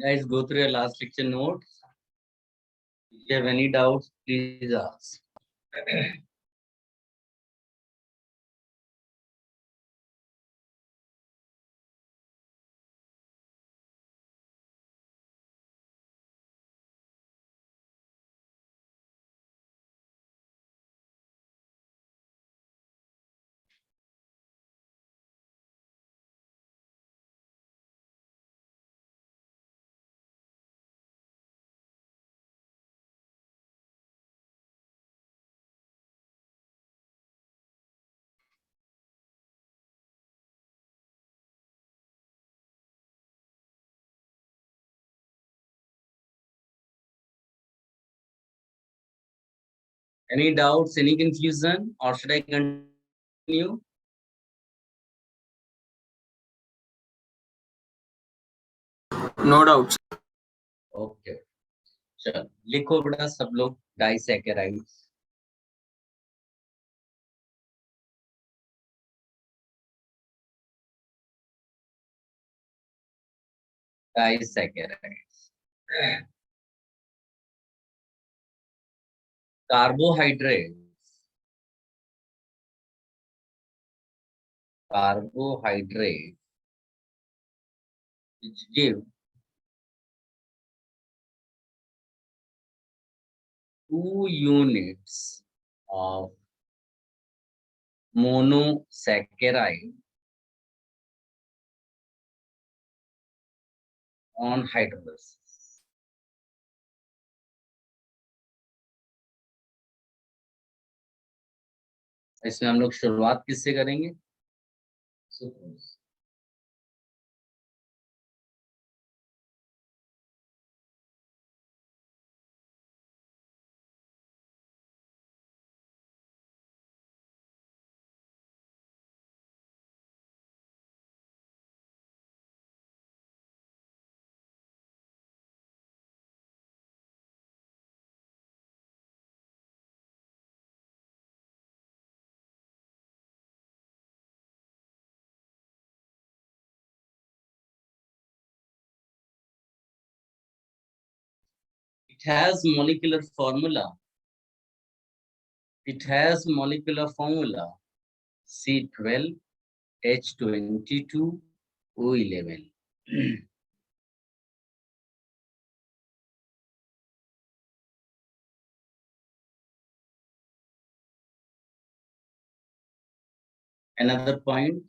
Guys, go through your last lecture notes. If you have any doubts, please ask. Any doubts, any confusion, or should I continue? No doubts. Okay. चलो लिखो बेटा सब लोग disaccharides. Disaccharides. Carbohydrates. Carbohydrates which give 2 units of monosaccharide on hydrolysis. इसमें हम लोग शुरुआत किससे करेंगे? Sucrose. It has molecular formula. It has molecular formula C12H22O11. Another point,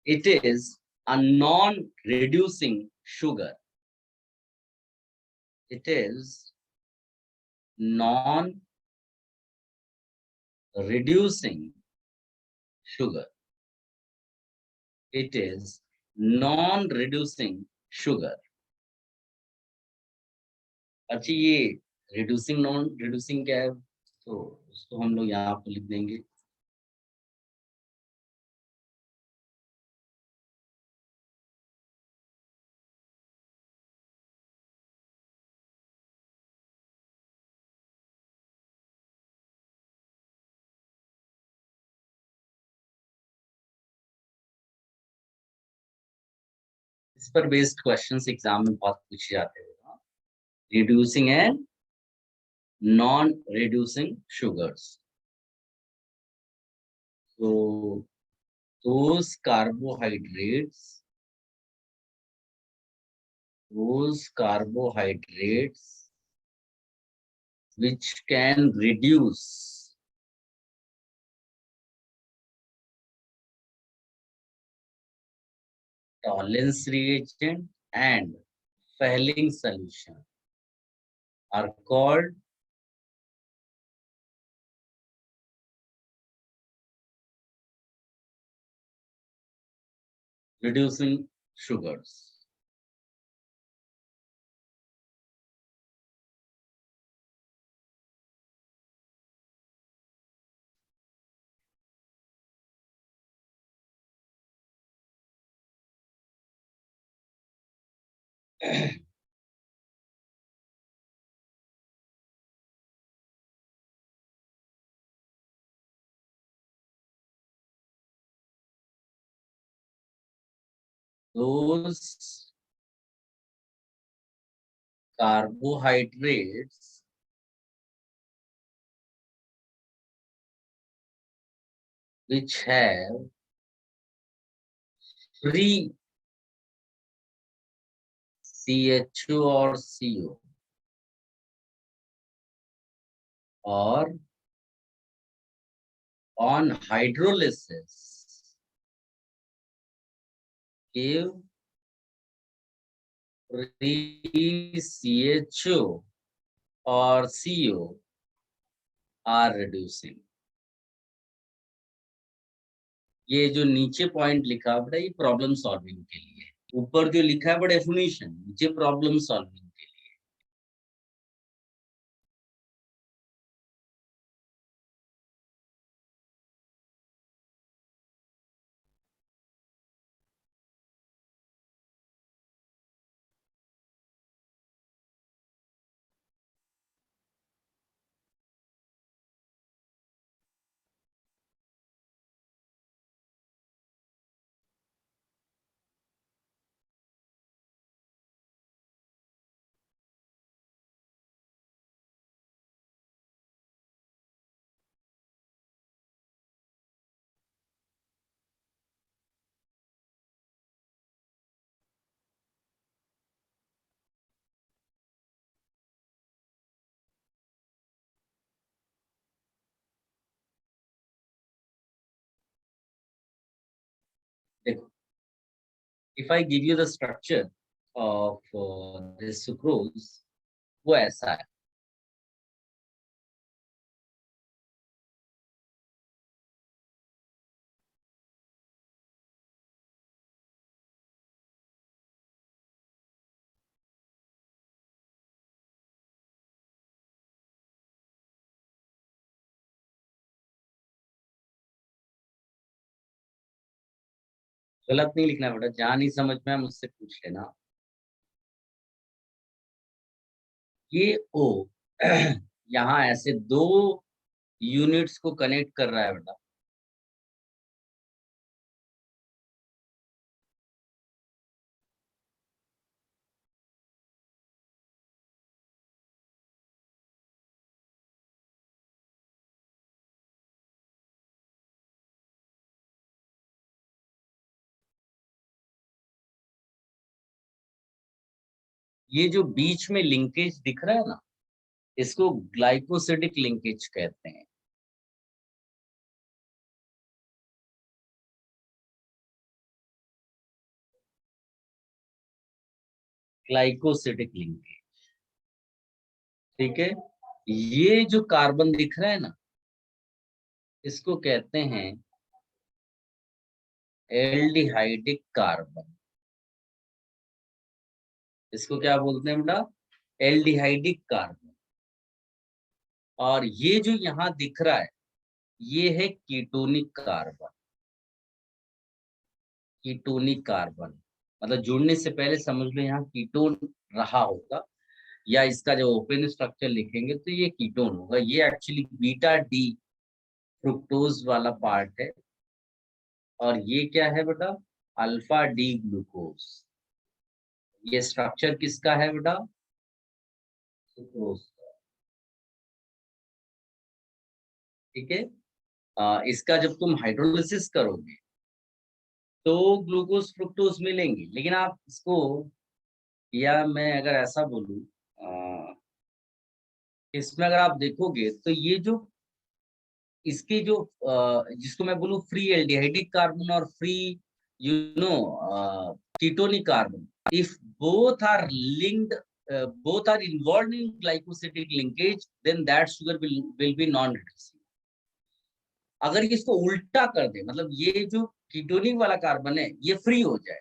it is a non-reducing sugar. It is non-reducing sugar. It is non-reducing sugar. अच्छा ये reducing non-reducing क्या है? तो उसको हम लोग यहाँ पर लिख देंगे. इस पर बेस्ड क्वेश्चंस एग्जाम में बहुत पूछे जाते हैं. Reducing and non-reducing sugars. So those carbohydrates which can reduce Tollens reagent and Fehling solution are called reducing sugars. Those carbohydrates which have free CHO or CO or on hydrolysis give free CHO or CO are reducing. ये जो नीचे point लिखा बड़ा ये problem solving के लिए, ऊपर जो लिखा है बड़ा डेफिनेशन, नीचे प्रॉब्लम सॉल्विंग के लिए। देखो, if I give you the structure of this sucrose, वो ऐसा है। गलत नहीं लिखना बेटा, जहाँ नहीं समझ में मुझसे पूछ लेना। ये ओ यहाँ ऐसे दो यूनिट्स को कनेक्ट कर रहा है बेटा। ये जो बीच में लिंकेज दिख रहा है ना, इसको ग्लाइकोसिडिक लिंकेज कहते हैं। ग्लाइकोसिडिक लिंकेज, ठीक है। ये जो कार्बन दिख रहा है ना, इसको कहते हैं एल्डिहाइडिक कार्बन। इसको क्या बोलते हैं बेटा? Aldehydic carbon. और ये जो यहाँ दिख रहा है, ये है कीटोनिक कार्बन। कीटोनिक कार्बन मतलब जुड़ने से पहले समझ लो यहाँ कीटोन रहा होगा, या इसका जो ओपन स्ट्रक्चर लिखेंगे तो ये कीटोन होगा। ये एक्चुअली बीटा डी फ्रुक्टोज वाला पार्ट है, और ये क्या है बेटा? Alpha D glucose. ये स्ट्रक्चर किसका है बेटा? सुक्रोज का, ठीक है। इसका जब तुम हाइड्रोलिसिस करोगे तो ग्लूकोज फ्रुक्टोज मिलेंगे, लेकिन आप इसको, या मैं अगर ऐसा बोलूं, इसमें अगर आप देखोगे तो ये जो इसकी जो जिसको मैं बोलूं फ्री एल्डिहाइडिक कार्बन और free you know ketonic carbon, if both are linked, both are involved in glycosidic linkage, then that sugar will be non reducing. अगर इसको उल्टा कर दे, मतलब ये जो कीटोनिक वाला कार्बन है ये फ्री हो जाए,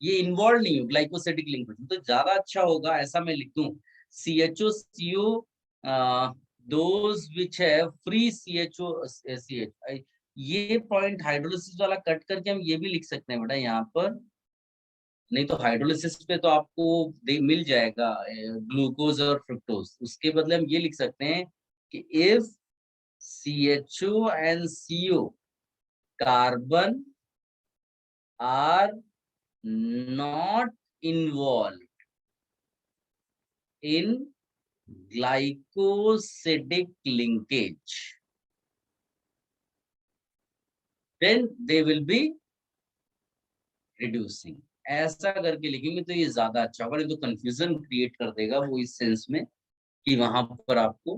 ये इन्वॉल्व नहीं हो ग्लाइकोसिडिक लिंकेज, तो ज्यादा अच्छा होगा। ऐसा मैं लिख दूं CHO CO those which have free CHO CH। ये पॉइंट हाइड्रोलिसिस वाला कट करके हम ये भी लिख सकते हैं बेटा यहाँ पर, नहीं तो हाइड्रोलिसिस पे तो आपको मिल जाएगा ग्लूकोज और फ्रुक्टोज। उसके बदले हम ये लिख सकते हैं कि if CHO and CO carbon are not involved in glycosidic linkage, then they will be reducing. ऐसा करके लिखेंगे तो ये ज्यादा अच्छा होगा, नहीं तो कंफ्यूजन क्रिएट कर देगा वो इस सेंस में कि वहां पर आपको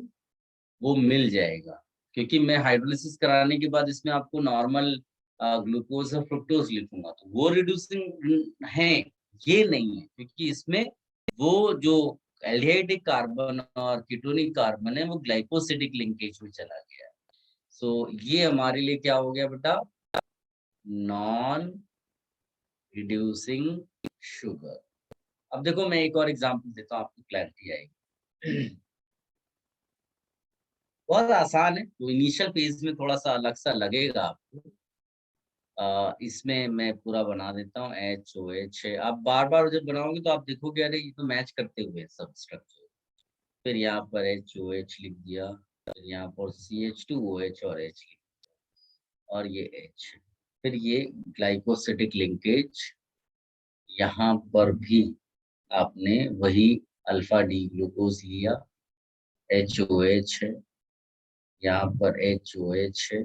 वो मिल जाएगा, क्योंकि मैं हाइड्रोलिसिस कराने के बाद इसमें आपको नॉर्मल ग्लूकोज और फ्रुक्टोज लिखूंगा तो वो रिड्यूसिंग है, ये नहीं है, क्योंकि इसमें वो जो एल्डिहाइडिक कार्बन और कीटोनिक कार्बन है वो ग्लाइकोसिडिक लिंकेज में चला गया। सो ये हमारे लिए क्या हो गया बेटा, नॉन रिड्यूसिंग शुगर। अब देखो मैं एक और एग्जांपल देता हूँ, आपको क्लैरिटी आएगी। बहुत आसान है, तो इनिशियल पेज में थोड़ा सा अलग सा लगेगा आपको। इसमें मैं पूरा बना देता हूँ HOH है। आप बार बार जब बनाओगे तो आप देखोगे अरे ये तो मैच करते हुए सब स्ट्रक्चर। फिर यहाँ पर HOH लिख दिया, फिर यहाँ पर CH2OH और H लिख दिया, और ये H। फिर ये ग्लाइकोसिडिक लिंकेज, यहाँ पर भी आपने वही अल्फा डी ग्लूकोज लिया, HOH है, यहाँ पर HOH है,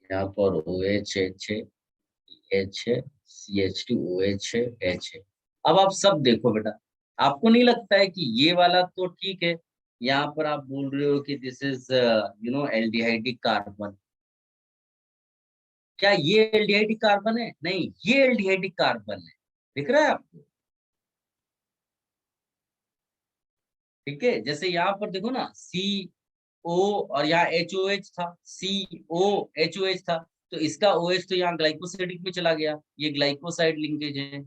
यहाँ पर OH है, H है, CH2OH है, H है। अब आप सब देखो बेटा, आपको नहीं लगता है कि ये वाला तो ठीक है, यहाँ पर आप बोल रहे हो कि दिस इज एल्डिहाइडिक कार्बन, क्या ये एल्डिहाइडिक कार्बन है? नहीं, ये एल्डिहाइडिक कार्बन है, दिख रहा है आपको? ठीक है, जैसे यहाँ पर देखो ना, CO और यहाँ HOH था, COHOH था, तो इसका OH तो यहाँ ग्लाइकोसिडिक में चला गया, ये ग्लाइकोसाइड लिंकेज है,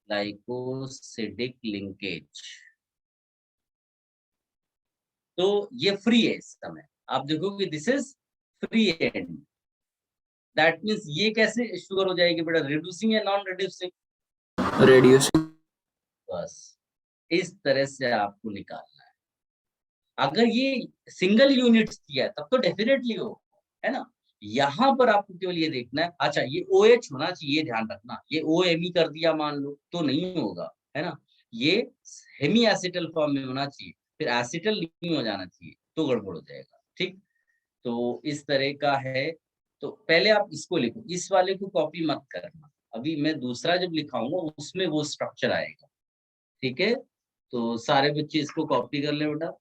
ग्लाइकोसिडिक लिंकेज। तो ये फ्री है इस समय, आप देखोगे this is free and, that means ये कैसे शुगर हो जाएगी बेटा, रिड्यूसिंग या नॉन रिड्यूसिंग? reducing, बस इस तरह से आपको निकालना है। अगर ये सिंगल यूनिट्स दिया है तब तो डेफिनेटली हो, है ना। यहाँ पर आपको केवल ये देखना है, अच्छा ये OH होना चाहिए, ये ध्यान रखना, ये OMe कर दिया मान लो तो नहीं होगा, है ना, ये हेमी एसिटल फॉर्म में होना चाहिए, फिर एसिटल नहीं हो जाना चाहिए, तो गड़बड़ हो जाएगा। ठीक, तो इस तरह का है। तो पहले आप इसको लिखो, इस वाले को कॉपी मत करना, अभी मैं दूसरा जब लिखाऊंगा उसमें वो स्ट्रक्चर आएगा। ठीक है, तो सारे बच्चे इसको कॉपी कर ले बेटा।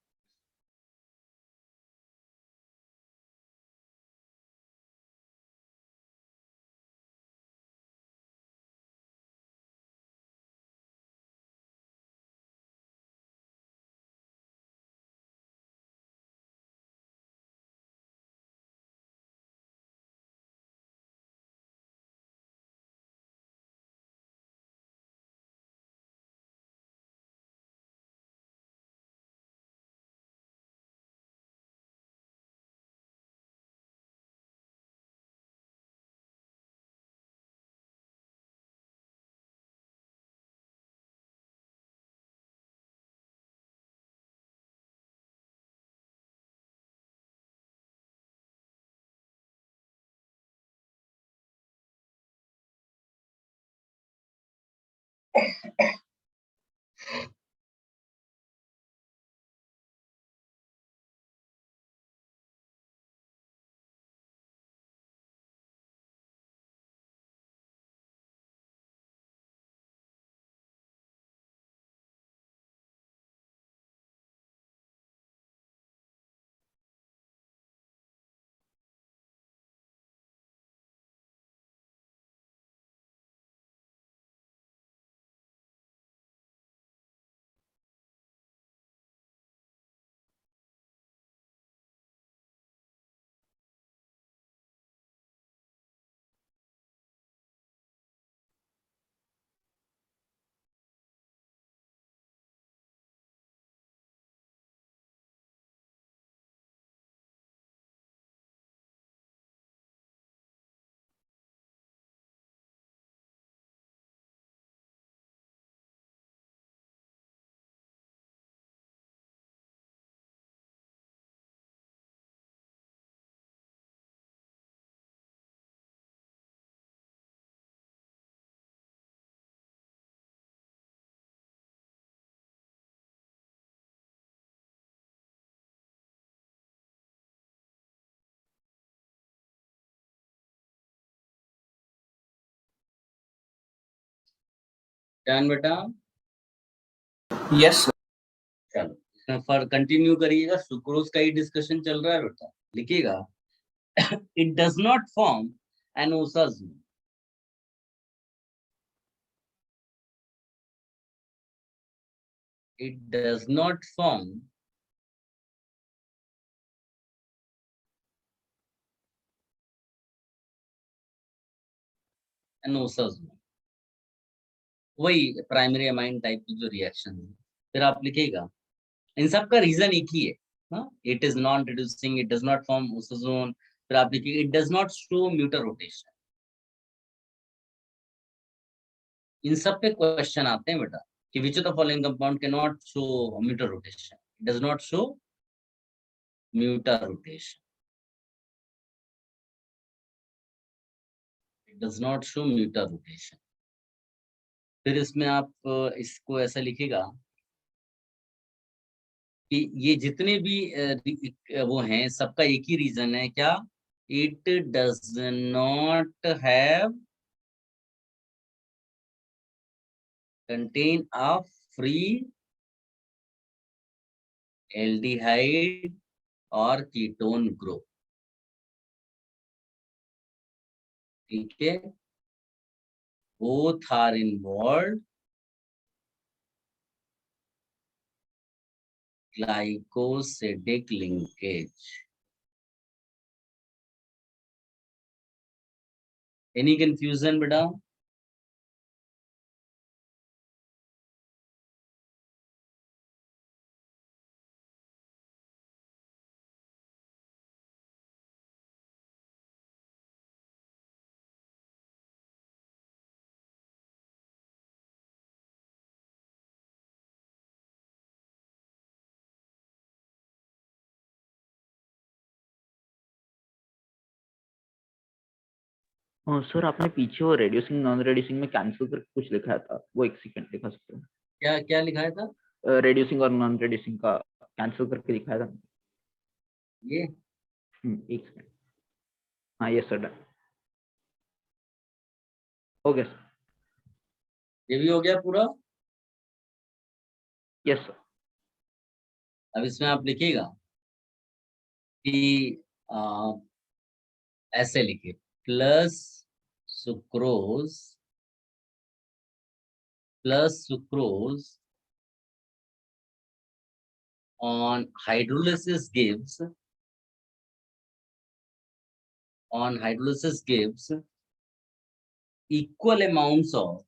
डन बेटा? Yes, sir. चलो इसमें फर कंटिन्यू करिएगा, सुक्रोज का ही डिस्कशन चल रहा है बेटा, लिखिएगा। It does not form an osazone. It does not form an osazoon। वही प्राइमरी अमाइन टाइप की जो रिएक्शन है। फिर आप लिखिएगा, इन सब का रीजन एक ही है, हाँ, it is non reducing, it does not form osazone. फिर आप लिखिएगा, it does not show mutarotation. इन सब पे क्वेश्चन आते हैं बेटा कि which of the following compound can not show mutarotation. It does not show mutarotation, it does not show mutarotation. फिर इसमें आप इसको ऐसा लिखिएगा कि ये जितने भी वो हैं, सबका एक ही रीजन है, क्या? It does not have contain a free aldehyde और कीटोन ग्रुप। ठीक है, both are involved glycosidic linkage। any confusion बेटा? सर आपने पीछे वो रेड्यूसिंग नॉन रेड्यूसिंग में कैंसिल करके कुछ लिखा था, वो एक सेकंड लिखा सकते हैं? क्या क्या लिखाया था? रेड्यूसिंग और नॉन रेड्यूसिंग का कैंसिल करके लिखाया था ये एक सेकंड। हाँ यस सर, डन हो गया सर। ये भी हो गया पूरा। Yes sir. अब इसमें आप लिखिएगा कि ऐसे लिखिए, plus sucrose on hydrolysis gives equal amounts of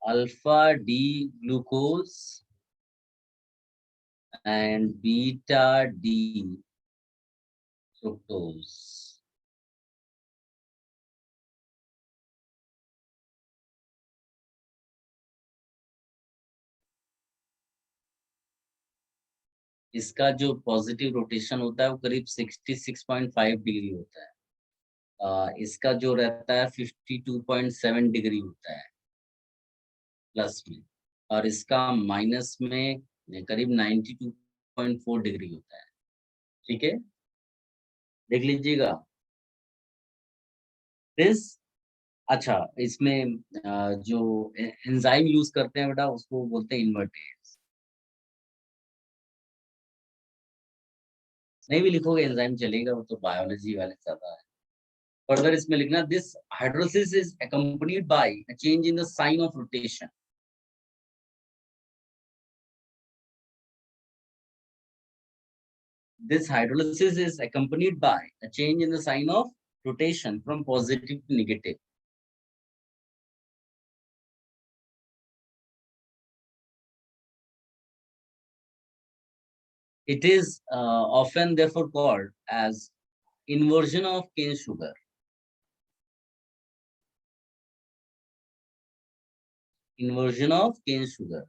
alpha D glucose and beta D fructose। इसका जो पॉजिटिव रोटेशन होता है वो करीब 66.5 डिग्री होता है। इसका जो रहता है 52.7 डिग्री होता है प्लस में, और इसका माइनस में करीब 92.4 डिग्री होता है। ठीक है, देख लीजिएगा दिस। अच्छा, इसमें जो एंजाइम यूज करते हैं बेटा, उसको बोलते हैं इन्वर्टेज। नहीं भी लिखोगे एंजाइम चलेगा, वो तो बायोलॉजी वाले ज्यादा है। फर्दर इसमें लिखना, this hydrolysis is accompanied by a change in the sign of rotation। This hydrolysis is accompanied by a change in the sign of rotation from positive to negative। It is often therefore called as inversion of cane sugar। Inversion of cane sugar।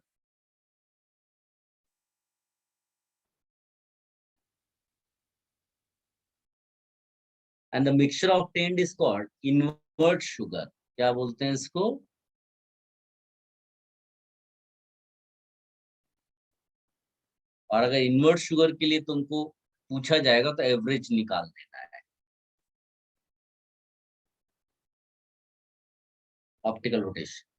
And the mixture obtained is called invert sugar। क्या बोलते हैं इसको? और अगर invert sugar के लिए तुमको पूछा जाएगा तो एवरेज निकाल देना है। Optical rotation.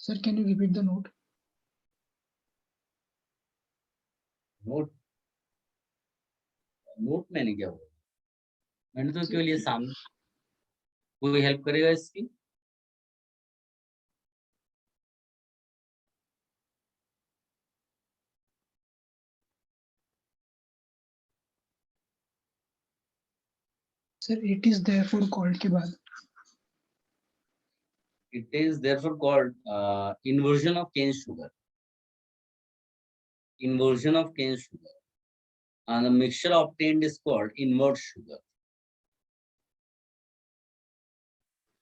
Sir, can you repeat the note? Note note मैंने क्या बोला? मैंने तो केवल ये सामने, कोई हेल्प करेगा इसकी? Sir, it is therefore called के बाद. It is therefore called inversion of cane sugar. Inversion of cane sugar. And the mixture obtained is called invert sugar.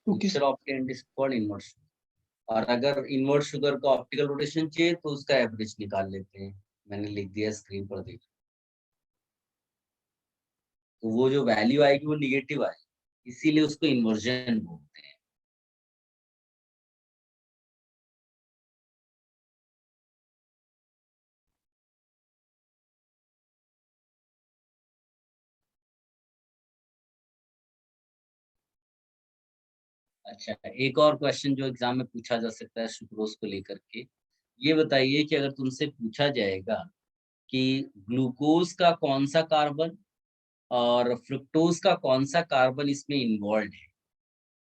Okay. Mixture obtained is called invert sugar. और अगर invert sugar का optical rotation चाहिए तो उसका average निकाल लेते हैं। मैंने लिख दिया स्क्रीन पर, देखो। तो वो जो वैल्यू आएगी वो निगेटिव आएगी, इसीलिए उसको इन्वर्जन बोलते हैं। अच्छा, एक और क्वेश्चन जो एग्जाम में पूछा जा सकता है सुक्रोज को लेकर के, ये बताइए कि अगर तुमसे पूछा जाएगा कि ग्लूकोज का कौन सा कार्बन और फ्रुक्टोज का कौन सा कार्बन इसमें इन्वॉल्व है।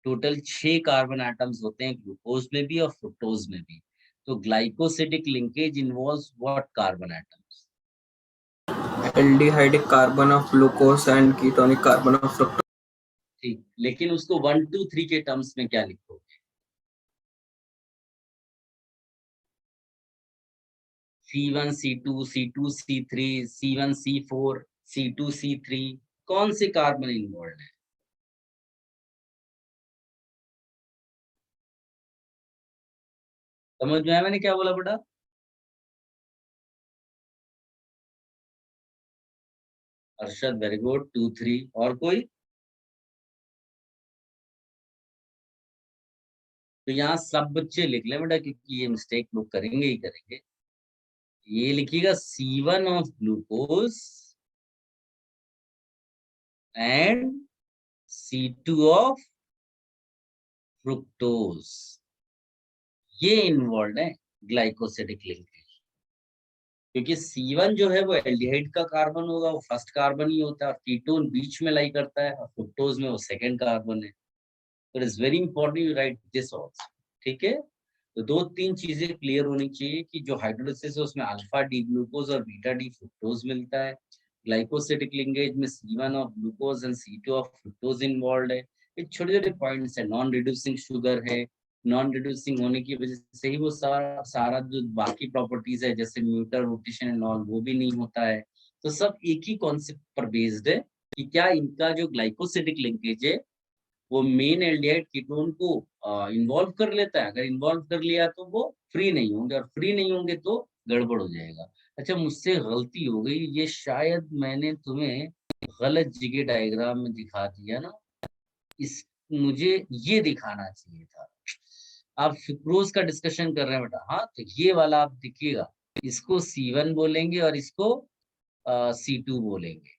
टोटल 6 कार्बन एटम्स होते हैं ग्लूकोज में भी और फ्रुक्टोज में भी। तो glycosidic linkage involves what carbon atoms? aldehydic carbon of glucose and ketonic carbon of fructose. ठीक, लेकिन उसको 1 2 3 के टर्म्स में क्या लिखोगे? C1 C2 C2 C3 C1 C4 C2 C3, कौन से कार्बन इन्वॉल्व है? समझ में आया मैंने क्या बोला बेटा? Arshad very good, 2 3। और कोई? तो यहाँ सब बच्चे लिख ले बेटा, क्योंकि ये मिस्टेक लोग करेंगे ही करेंगे। ये लिखिएगा C1 of glucose and C2 of fructose, ये इन्वॉल्व है ग्लाइकोसिडिक लिंकेज। क्योंकि C1 जो है वो एल्डिहाइड का कार्बन होगा, वो फर्स्ट कार्बन ही होता है, और कीटोन बीच में लाई करता है, और फ्रुक्टोज में वो सेकंड कार्बन है। तो it is very important you right this also. ठीक है, तो 2-3 चीजें क्लियर होनी चाहिए कि जो हाइड्रोलिसिस है उसमें अल्फा डी ग्लूकोज और बीटा डी फ्रुक्टोज मिलता है। ग्लाइकोसिडिक लिंकेज में C1 of glucose and C2 of fructose involve है। ये छोटे छोटे पॉइंट्स है। नॉन रिड्यूसिंग शुगर है, नॉन रिड्यूसिंग होने की वजह से ही वो सारा जो बाकी प्रॉपर्टीज है जैसे म्यूटर रोटेशन एंड ऑल, वो भी नहीं होता है। तो सब एक ही कॉन्सेप्ट पर बेस्ड है कि क्या इनका जो ग्लाइकोसिडिक लिंकेज है वो मेन एल्डिहाइड कीटोन को इन्वॉल्व कर लेता है। अगर इन्वॉल्व कर लिया तो वो फ्री नहीं होंगे, और फ्री नहीं होंगे तो गड़बड़ हो जाएगा। अच्छा, मुझसे गलती हो गई, ये शायद मैंने तुम्हें गलत जगह डायग्राम में दिखा दिया ना। इस मुझे ये दिखाना चाहिए था। आप सुक्रोज का डिस्कशन कर रहे हैं बेटा, हाँ, तो ये वाला आप देखिएगा, इसको C1 बोलेंगे और इसको C2 बोलेंगे।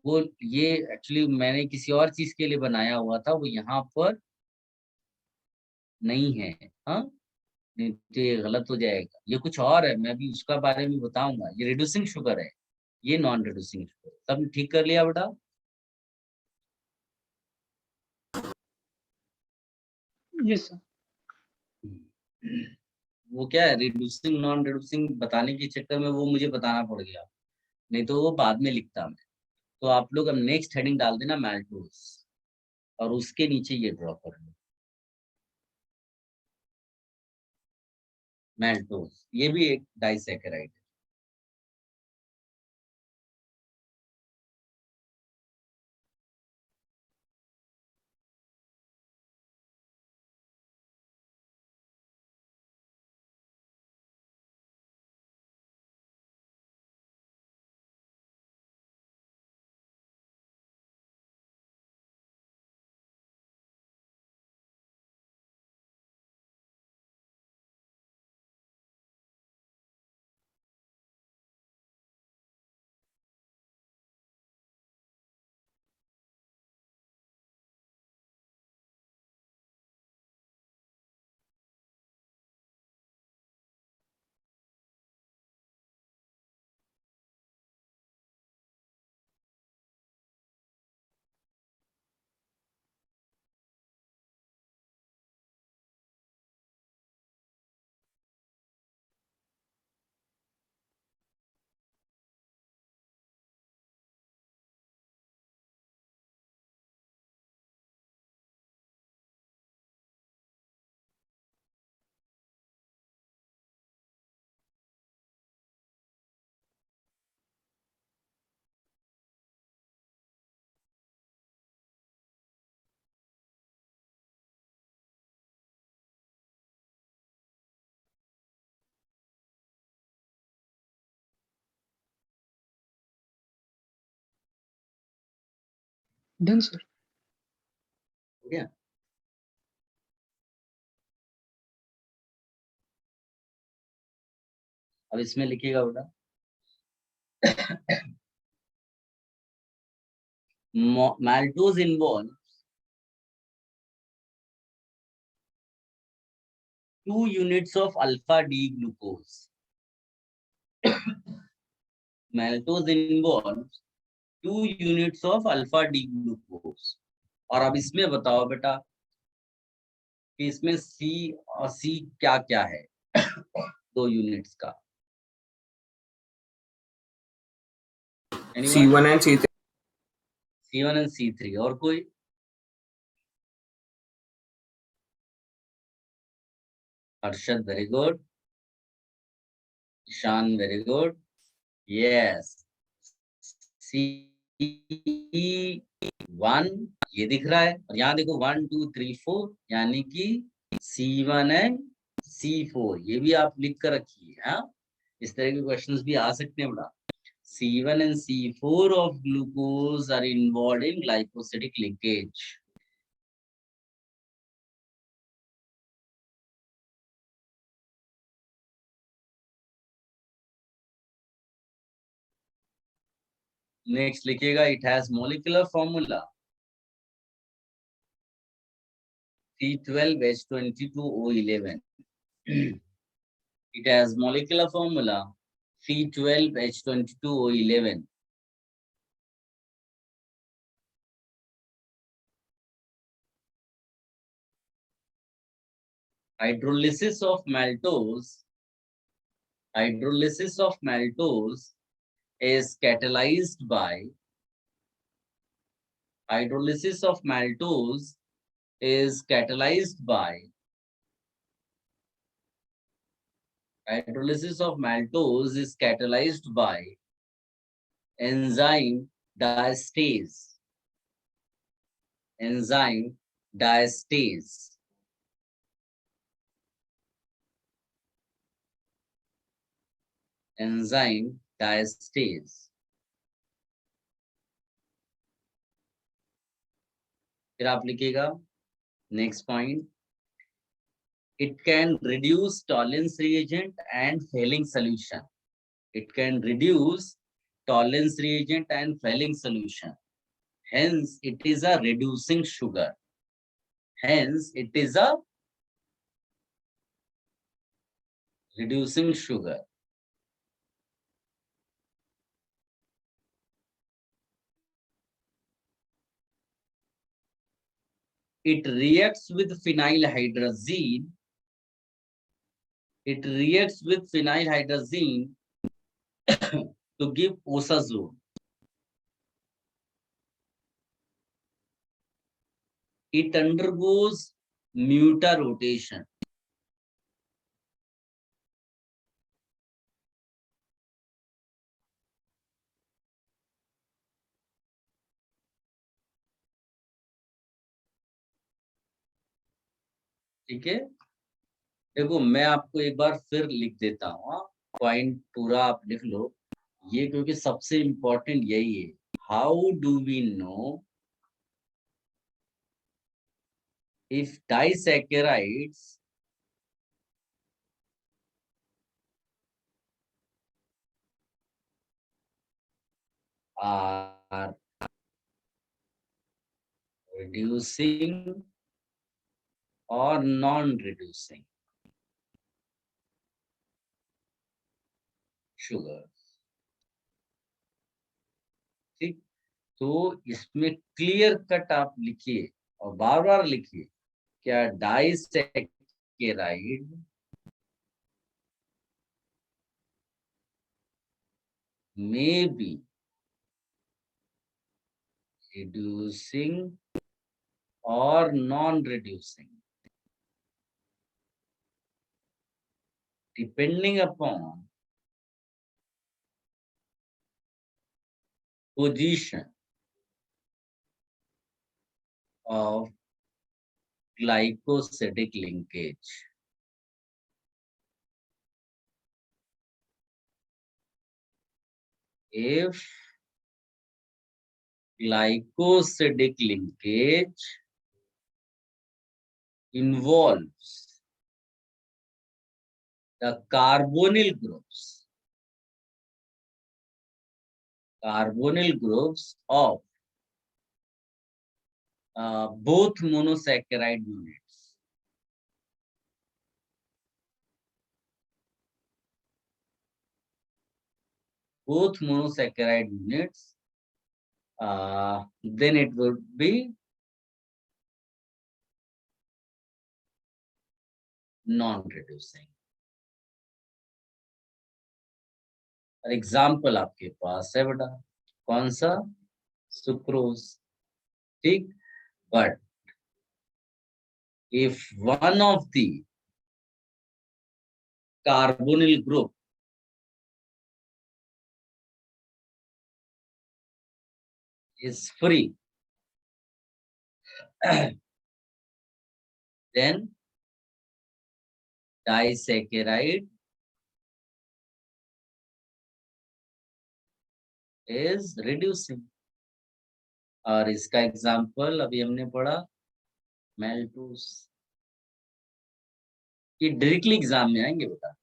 वो ये एक्चुअली मैंने किसी और चीज के लिए बनाया हुआ था, वो यहाँ पर नहीं है। हाँ, नहीं तो ये गलत हो जाएगा। ये कुछ और है, मैं भी उसका बारे में बताऊंगा। ये रिड्यूसिंग शुगर है, ये नॉन रिड्यूसिंग शुगर। सब ठीक कर लिया बेटा? Yes, sir. वो क्या है, रिड्यूसिंग नॉन रिड्यूसिंग बताने के चक्कर में वो मुझे बताना पड़ गया, नहीं तो वो बाद में लिखता मैं। तो आप लोग अब नेक्स्ट हेडिंग डाल देना मैल्टोज, और उसके नीचे ये ड्रॉ कर लो मैल्टोज। ये भी एक डाइसैकेराइड है। Done sir. हो गया? अब इसमें लिखिएगा बेटा maltose involve 2 units of alpha D glucose. Maltose involves 2 units of alpha D glucose. और अब इसमें बताओ बेटा कि इसमें C और C क्या क्या है 2 यूनिट्स का। Anyone? C1 and C3. C1 and C3 और कोई? Arshad, very good. Ishan, very good. Yes. C1 ये दिख रहा है और यहाँ देखो 1 2 3 4 यानी कि C1 एंड C4 ये भी आप लिख कर रखिए। हाँ, इस तरह के क्वेश्चंस भी आ सकते हैं बड़ा। C1 and C4 of glucose are involved in glycosidic linkage. Next लिखिएगा, it has molecular formula C12H22O11. It has molecular formula C12H22O11. Hydrolysis of maltose is catalyzed by hydrolysis of maltose is catalyzed by enzyme diastase. Enzyme diastase. Enzyme diastase. फिर आप लिखिएगा next point, it can reduce Tollens reagent and Fehling solution. It can reduce Tollens reagent and Fehling solution. Hence, it is a reducing sugar. Hence, it is a reducing sugar. It reacts with phenylhydrazine. It reacts with phenylhydrazine to give osazole. It undergoes mutarotation. ठीक है, देखो मैं आपको एक बार फिर लिख देता हूँ, पॉइंट पूरा आप लिख लो ये, क्योंकि सबसे इंपॉर्टेंट यही है। How do we know if disaccharides are reducing or non-reducing sugar? ठीक, तो इसमें क्लियर कट आप लिखिए और बार बार लिखिए, क्या disaccharide may be reducing or non-reducing depending upon position of glycosidic linkage. If glycosidic linkage involves the carbonyl groups of both monosaccharide units. Both monosaccharide units, then it would be non-reducing. For example आपके पास है बेटा कौन सा sucrose, ठीक, but if one of the carbonyl group is free, then disaccharide is reducing. और इसका example अभी हमने पढ़ा मेल्टोस, ये डायरेक्टली एग्जाम में आएंगे बेटा।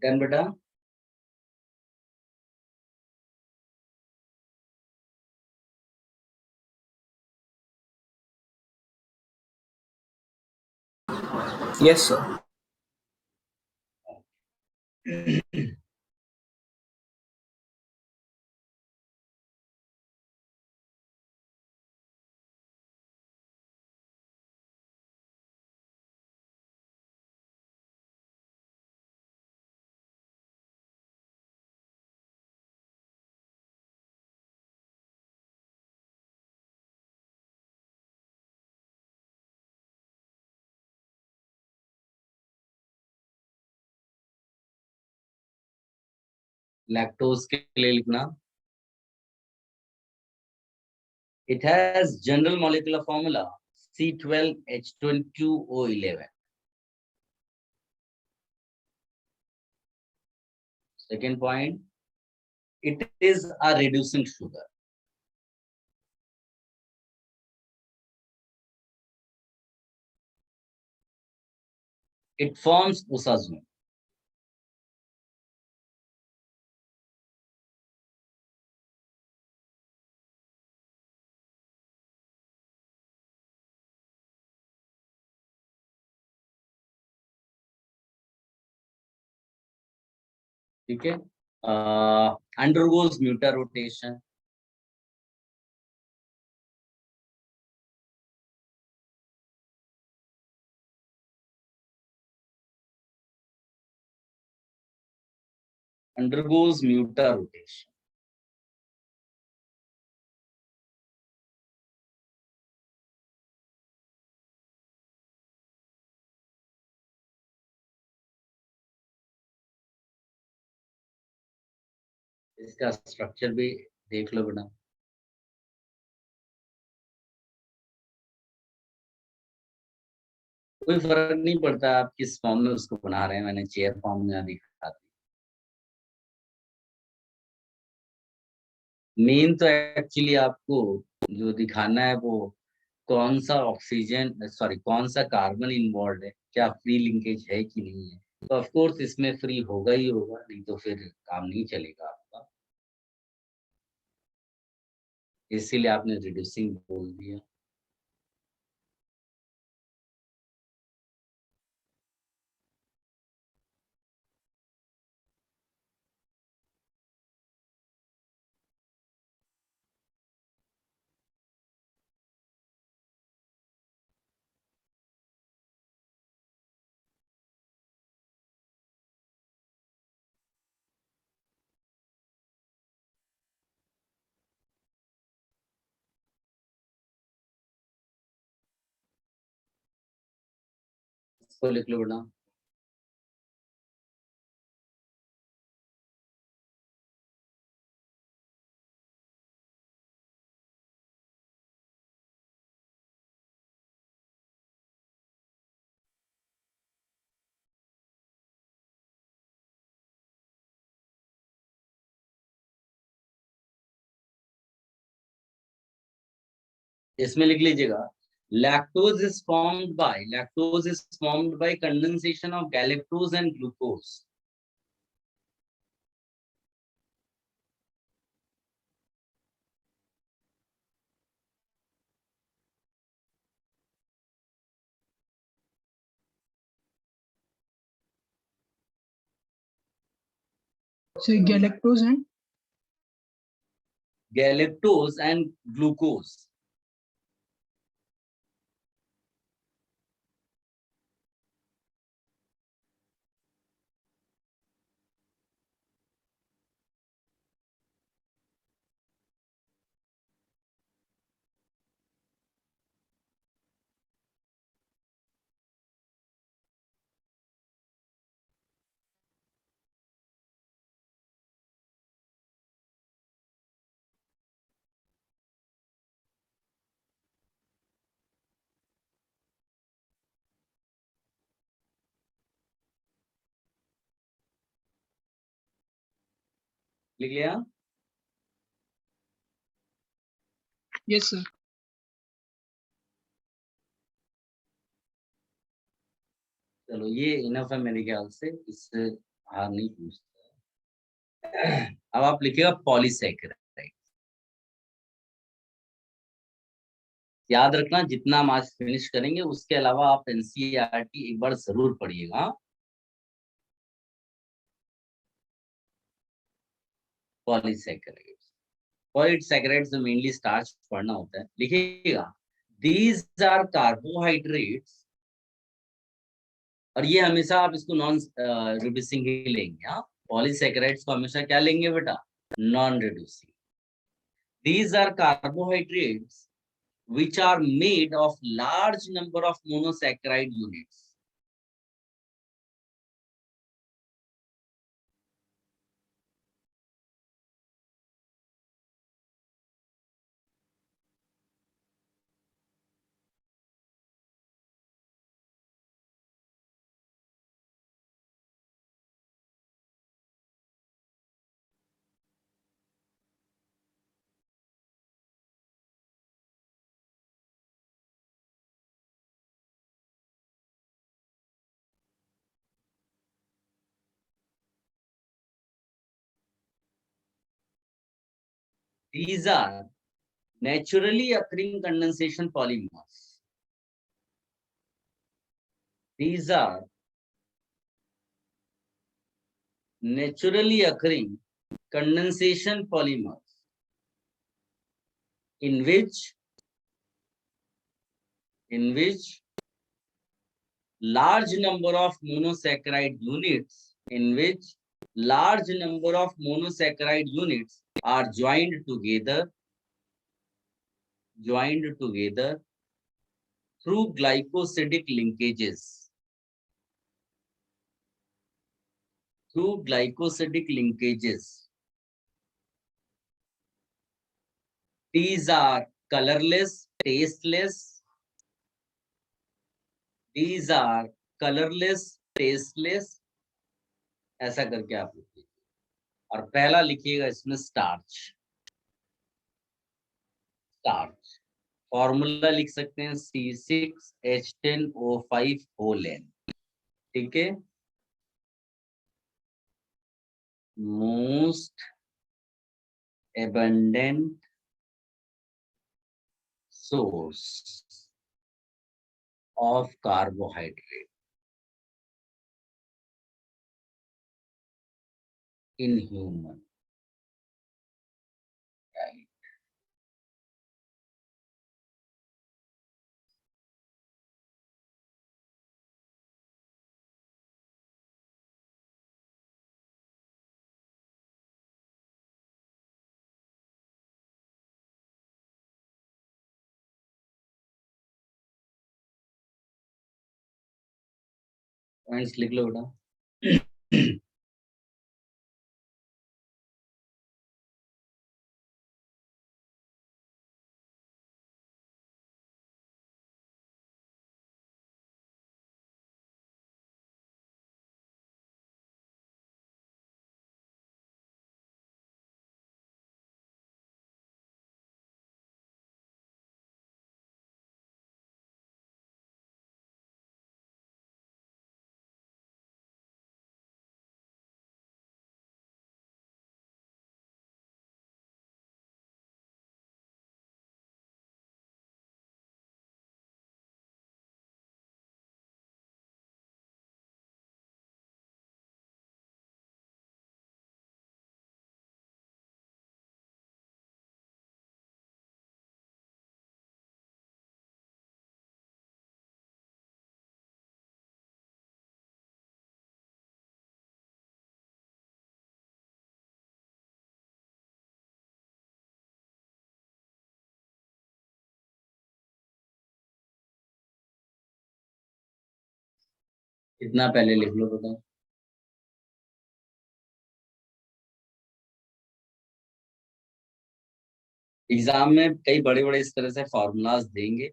डन बेटा। Yes, sir. लैक्टोज के लिए लिखना, it has general molecular formula C12H22O11. Second point, it is a reducing sugar. It forms usazone. ठीक है, undergoes mutarotation. undergoes mutarotation. इसका स्ट्रक्चर भी देख लो बेटा। कोई फर्क नहीं पड़ता आप किस फॉर्म में उसको बना रहे हैं, मैंने चेयर फॉर्म में दिखा दी। मेन तो एक्चुअली आपको जो दिखाना है वो कौन सा ऑक्सीजन सॉरी कौन सा कार्बन इन्वॉल्व है, क्या फ्री लिंकेज है कि नहीं है। तो ऑफ कोर्स इसमें फ्री होगा ही होगा, नहीं तो फिर काम नहीं चलेगा आपका, इसीलिए आपने रिड्यूसिंग बोल दिया। इसको लिख लो बेटा। इसमें लिख लीजिएगा lactose is formed by condensation of galactose and glucose. So Galactose and glucose. लिख लिया? yes sir. चलो ये इनफ है मेरे ख्याल से, इससे हार नहीं पूछता। अब आप लिखिएगा पॉलीसैकेराइड। याद रखना जितना हम आज फिनिश करेंगे उसके अलावा आप एनसीईआरटी एक बार जरूर पढ़िएगा। पॉलीसैकेराइड्स में मेनली स्टार्च पढ़ना होता है। लिखिएगा दीज आर कार्बोहाइड्रेट्स, और ये हमेशा आप इसको नॉन रिड्यूसिंग ही लेंगे। हाँ, पॉलीसैकेराइड्स को हमेशा क्या लेंगे बेटा? Non reducing. These are carbohydrates which are made of large number of monosaccharide units. These are naturally occurring condensation polymers. These are naturally occurring condensation polymers in which large number of monosaccharide units large number of monosaccharide units are joined together through glycosidic linkages. These are colorless, tasteless. ऐसा करके आप लिखिए और पहला लिखिएगा इसमें starch. Formula लिख सकते हैं C6H10O5 होल एन। ठीक है, most abundant source of carbohydrate in human. Right. Points लिख लो बेटा। इतना पहले लिख लो बेटा। एग्जाम में कई बड़े बड़े इस तरह से फॉर्मूलाज देंगे,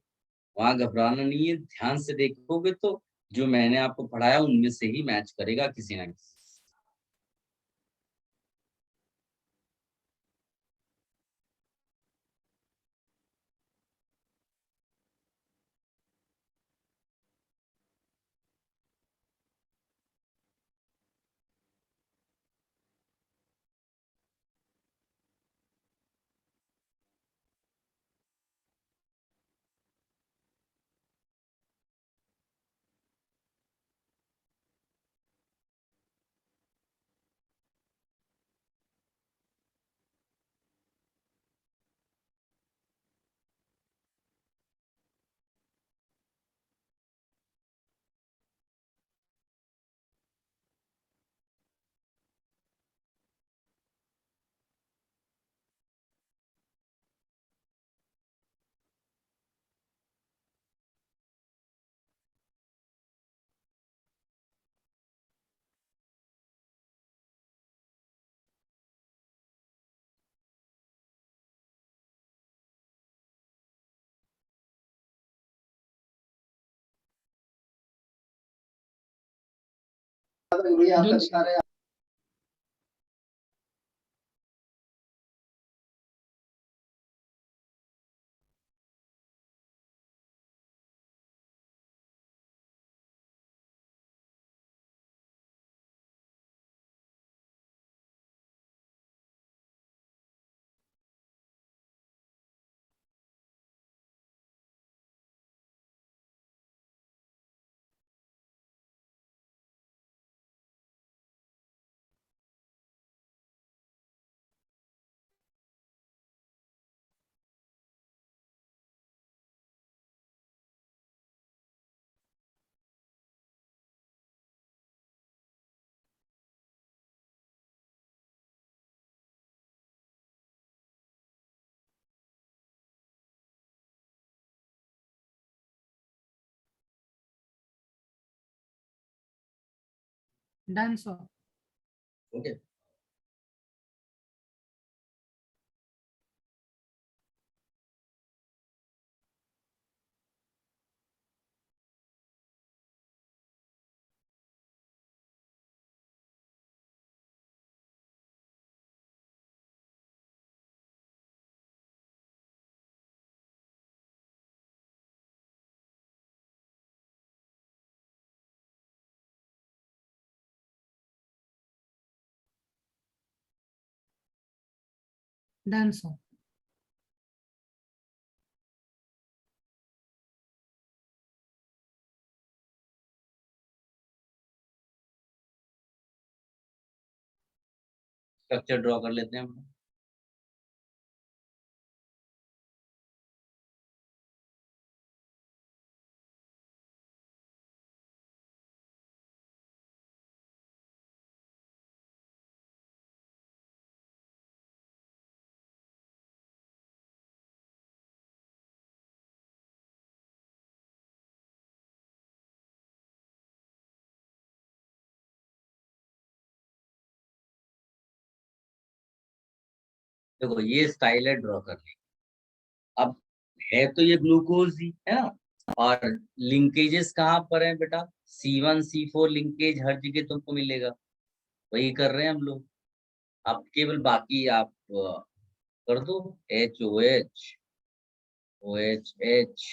वहां घबराना नहीं है, ध्यान से देखोगे तो जो मैंने आपको पढ़ाया उनमें से ही मैच करेगा किसी ना किसी। Don't Done, sir. Okay. Done, sir. Structure draw कर लेते हैं हम। देखो ये स्टाइल है ड्रॉ करने की। अब है तो ये ग्लूकोज ही है ना, और लिंकेजेस कहाँ पर है बेटा, C1 C4 लिंकेज हर जगह तुमको मिलेगा, वही कर रहे हैं हम लोग। अब केवल बाकी आप कर दो HOH OHH,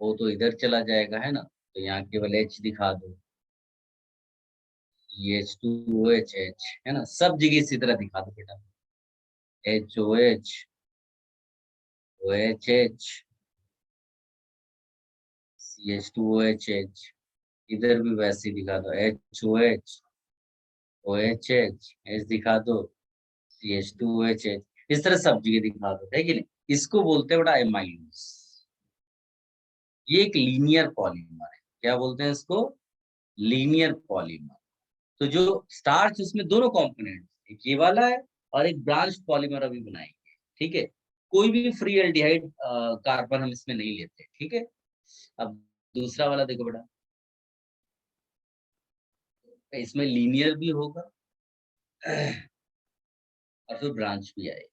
वो तो इधर चला जाएगा है ना, तो यहाँ केवल H दिखा दो, CH2OH है ना, सब जगह इसी तरह दिखा दो बेटा, HOH OHH CH2OHH, इधर भी वैसे ही दिखा दो, HOH OHH H दिखा दो, CH2OHH, इस तरह सब जगह दिखा दो, है कि नहीं। इसको बोलते हैं बेटा एमाइलोज। ये एक लीनियर पॉलीमर है, क्या बोलते हैं इसको, लीनियर पॉलीमर। तो जो स्टार्च उसमें दोनों कंपोनेंट, एक ये वाला है और एक ब्रांच पॉलीमर अभी बनाएंगे, ठीक है। कोई भी फ्री एल्डिहाइड कार्बन हम इसमें नहीं लेते, ठीक है। अब दूसरा वाला देखो बेटा, इसमें लीनियर भी होगा और फिर ब्रांच भी आएगी।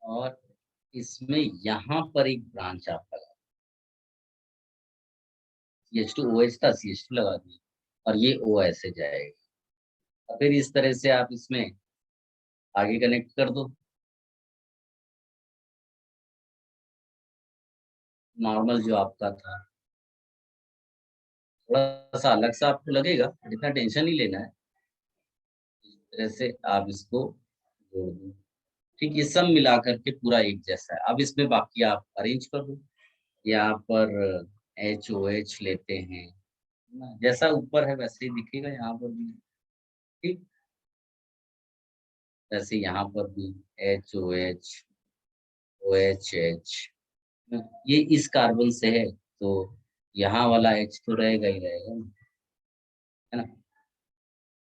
और इसमें यहाँ पर एक ब्रांच आप लगा, CH2OH था, CH2 लगा दी, और ये O ऐसे जाएगा। फिर इस तरह से आप इसमें आगे कनेक्ट कर दो, नॉर्मल जो आपका था। थोड़ा सा अलग सा आपको लगेगा, इतना टेंशन नहीं लेना है। इस तरह से आप इसको जोड़ दो, ठीक। ये सब मिला करके पूरा एक जैसा है। अब इसमें बाकी आप अरेंज कर दो, यहाँ पर HOH लेते हैं ना, जैसा ऊपर है वैसे ही दिखेगा यहाँ पर भी, ठीक। जैसे यहाँ पर भी HOH OHH, ये इस कार्बन से है तो यहाँ वाला H तो रहेगा ही रहेगा ना, है ना।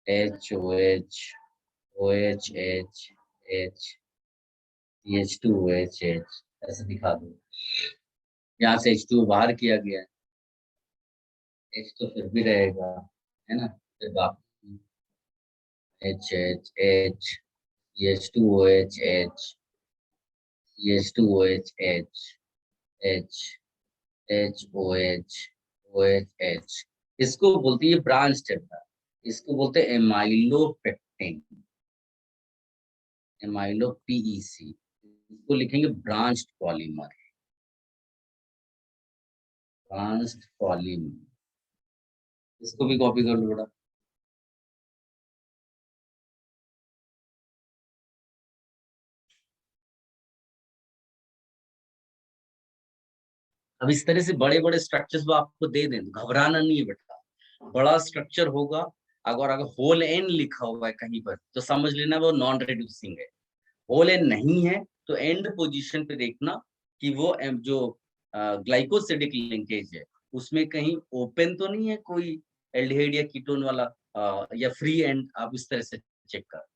HOH OHH H CH2OHH ऐसे दिखा दो। यहाँ से H2 बाहर किया गया है, H तो फिर भी रहेगा, है ना। फिर बाकी HH CH2OHH CH2OHH H HOH OHH, इसको बोलते हैं, ये ब्रांच है, इसको बोलते हैं एमाइलोपेक्टिन, एमाइलो PEC, इसको लिखेंगे ब्रांच्ड पॉलीमर, ब्रांच्ड पॉलीमर। इसको भी कॉपी कर लो बेटा। अब इस तरह से बड़े बड़े स्ट्रक्चर्स वो आपको दे दें तो घबराना नहीं है बेटा। बड़ा स्ट्रक्चर होगा, अगर होल एन लिखा हुआ है कहीं पर तो समझ लेना वो नॉन रिड्यूसिंग है, होल एंड नहीं है तो एंड पोजीशन पे देखना कि वो जो ग्लाइकोसिडिक लिंकेज है उसमें कहीं ओपन तो नहीं है कोई एल्डिहाइड या कीटोन वाला या फ्री एंड, आप इस तरह से चेक कर।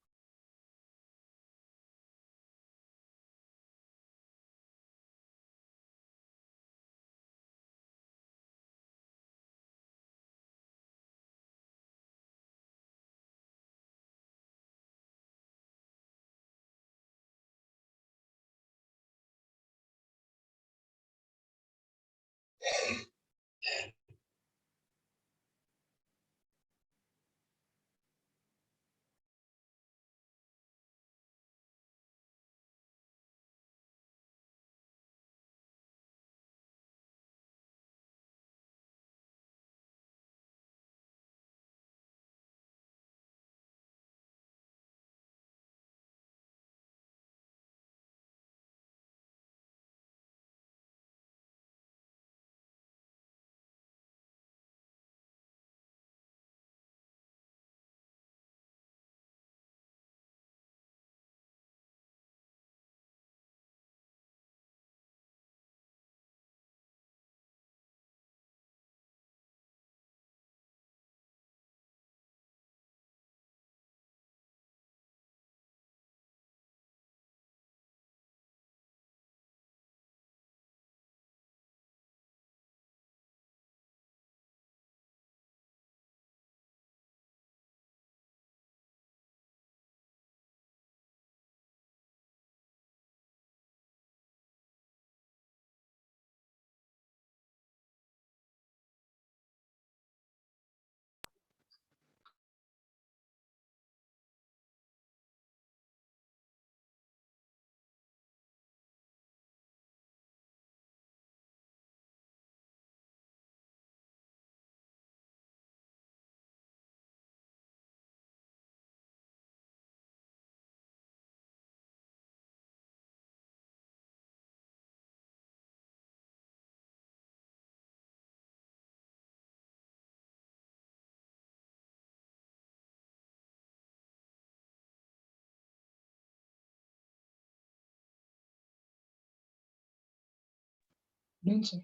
Done, sir.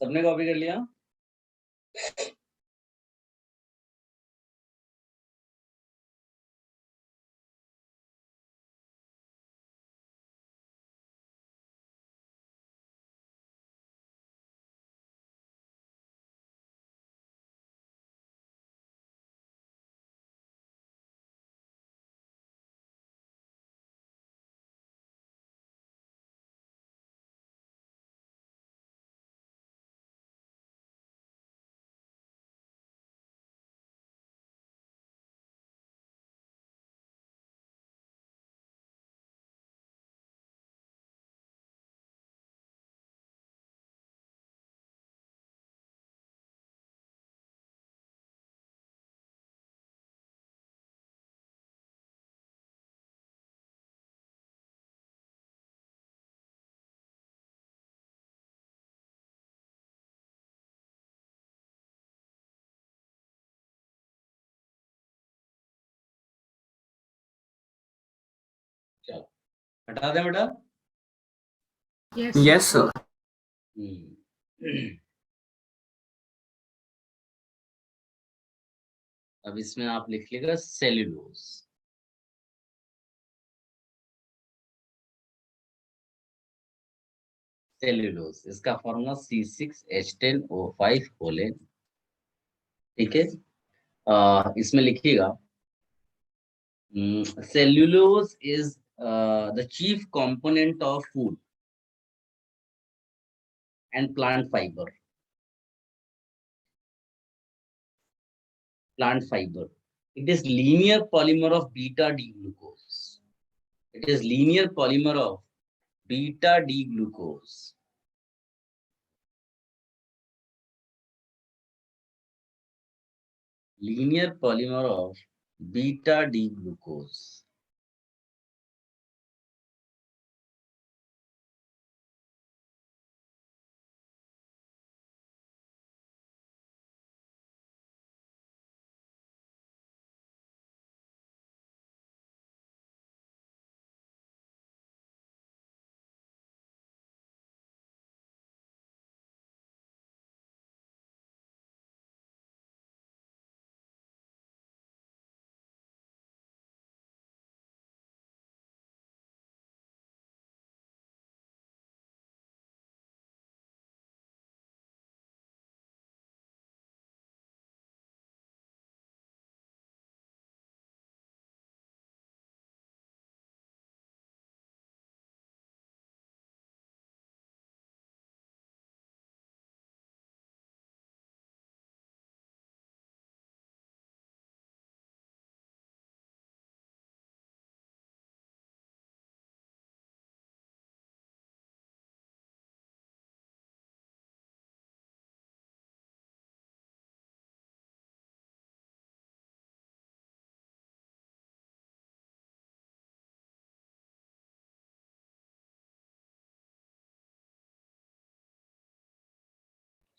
सबने कॉपी कर लिया? चलो हटा दें बेटा। Yes. Yes, sir. अब इसमें आप लिख लीजिएगा सेल्यूलोज। सेल्यूलोज इसका फॉर्मूला C6H10O5 होलेन। ठीक है, इसमें लिखिएगा cellulose is the chief component of food and plant fiber. Plant fiber. It is linear polymer of beta D glucose. It is linear polymer of beta D glucose. Linear polymer of beta D glucose.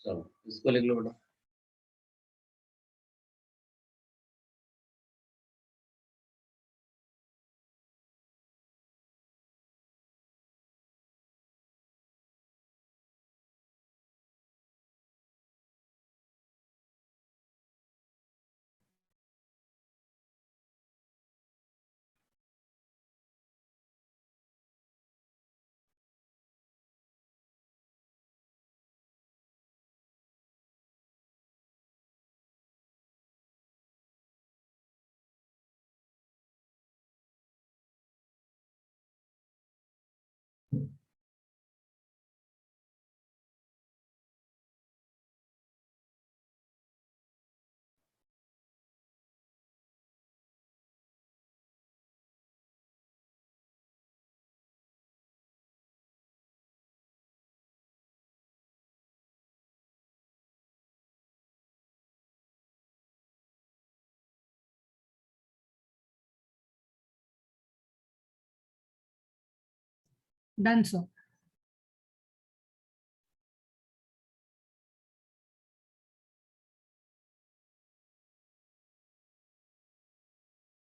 चलो इसको लिख लो बेटा। Done, sir.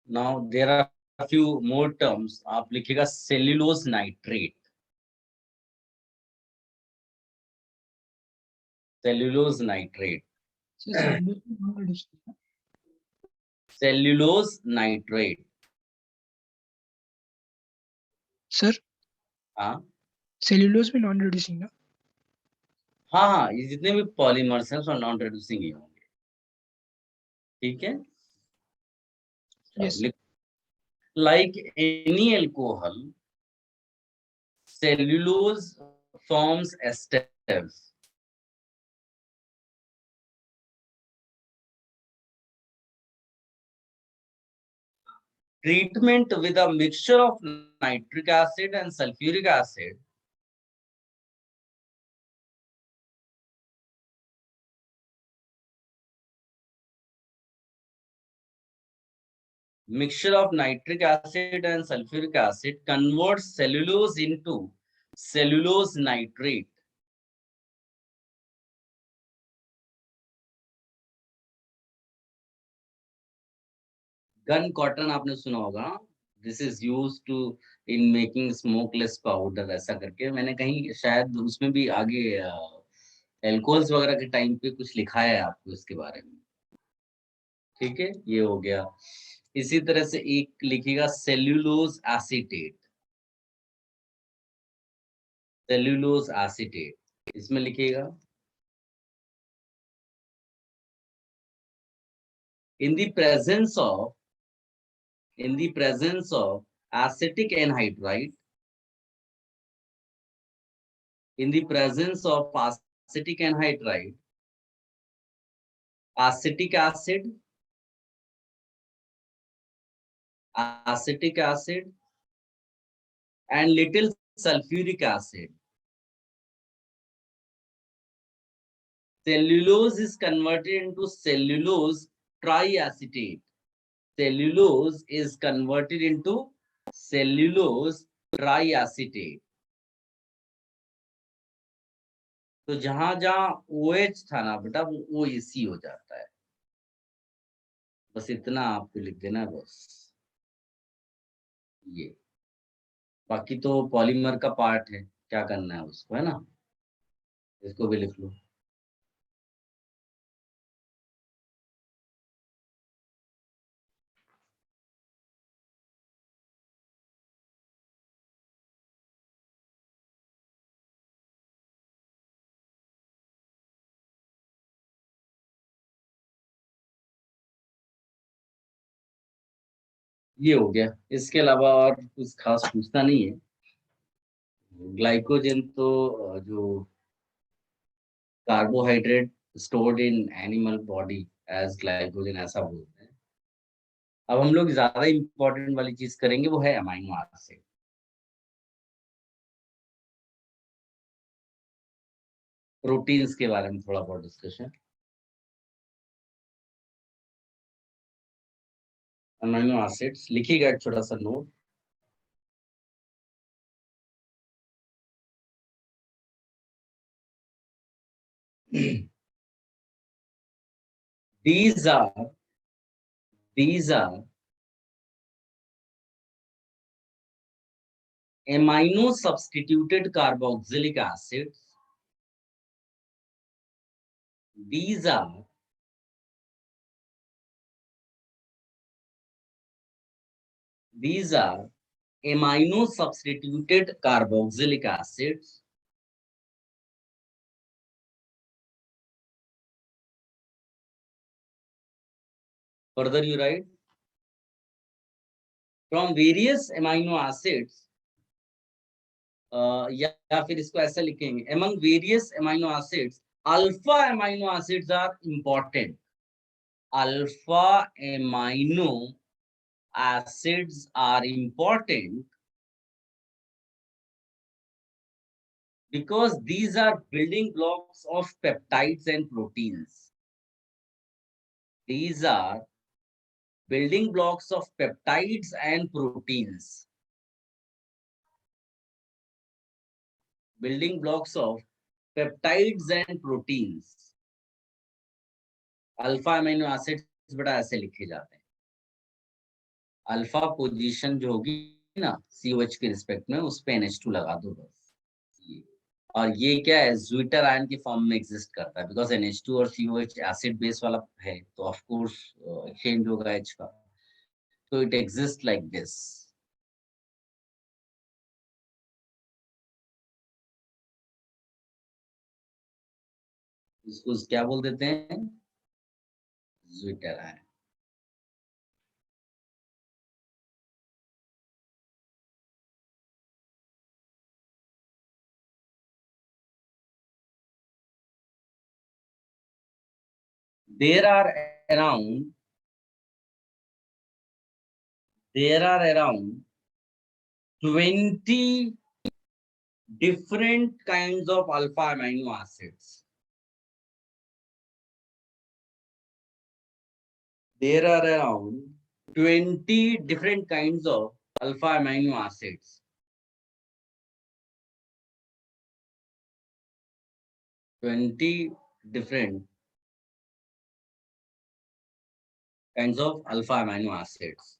Now there are a few more terms. आप लिखिएगा cellulose nitrate, cellulose nitrate, So, cellulose में non-reducing ना? Cellulose nitrate. Sir, हाँ cellulose में non-reducing ना? हाँ हाँ, ये जितने भी पॉलीमर्स हैं सब नॉन रिड्यूसिंग ही होंगे, ठीक है। Yes. Like any alcohol, cellulose forms esters. Treatment with a mixture of nitric acid and sulfuric acid converts cellulose into cellulose nitrate. Gun cotton आपने सुना होगा, this is use to in making smokeless powder, ऐसा करके मैंने कहीं शायद उसमें भी आगे एल्कोहल्स वगैरह के टाइम पे कुछ लिखा है आपको इसके बारे में, ठीक है। ये हो गया। इसी तरह से एक लिखिएगा सेल्यूलोज एसीटेट, सेल्यूलोज एसीटेट, इसमें लिखिएगा in the presence of acetic anhydride, in the presence of acetic anhydride, acetic acid and little sulfuric acid, cellulose is converted into cellulose triacetate. Cellulose is converted into cellulose triacetate. तो जहां जहां OH था ना बेटा, वो OEC हो जाता है। बस इतना आपको लिख देना बस। ये बाकी तो पॉलीमर का पार्ट है, क्या करना है उसको, है ना। इसको भी लिख लो। ये हो गया। इसके अलावा और कुछ खास पूछना नहीं है। ग्लाइकोजन तो जो carbohydrate stored in animal body as glycogen, ऐसा बोलते हैं। अब हम लोग ज्यादा इंपॉर्टेंट वाली चीज करेंगे, वो है अमाइनो एसिड। प्रोटीन्स के बारे में थोड़ा बहुत डिस्कशन। अमाइनो एसिड्स लिखिएगा, एक छोटा सा note. these are amino substituted carboxylic acids. These are amino substituted carboxylic acids further you write from various amino acids या फिर इसको ऐसा लिखेंगे among various amino acids alpha amino acids are important. Alpha amino acids are important because these are building blocks of peptides and proteins. These are building blocks of peptides and proteins. Building blocks of peptides and proteins. Alpha amino acids बड़ा ऐसे लिखे जाते हैं. Alpha position जो होगी ना COH के respect में उस पे NH2 लगा दो बस. और ये क्या है ज्विटर आयन की फॉर्म में एग्जिस्ट करता है बिकॉज NH2 और COH एसिड बेस वाला है तो ऑफ कोर्स एक्सचेंज होगा H का. तो इट एग्जिस्ट लाइक दिस. इसको क्या बोल देते हैं zwitter ion. There are around 20 different kinds of alpha amino acids. There are around 20 different kinds of alpha amino acids. 20 different kinds of alpha amino acids.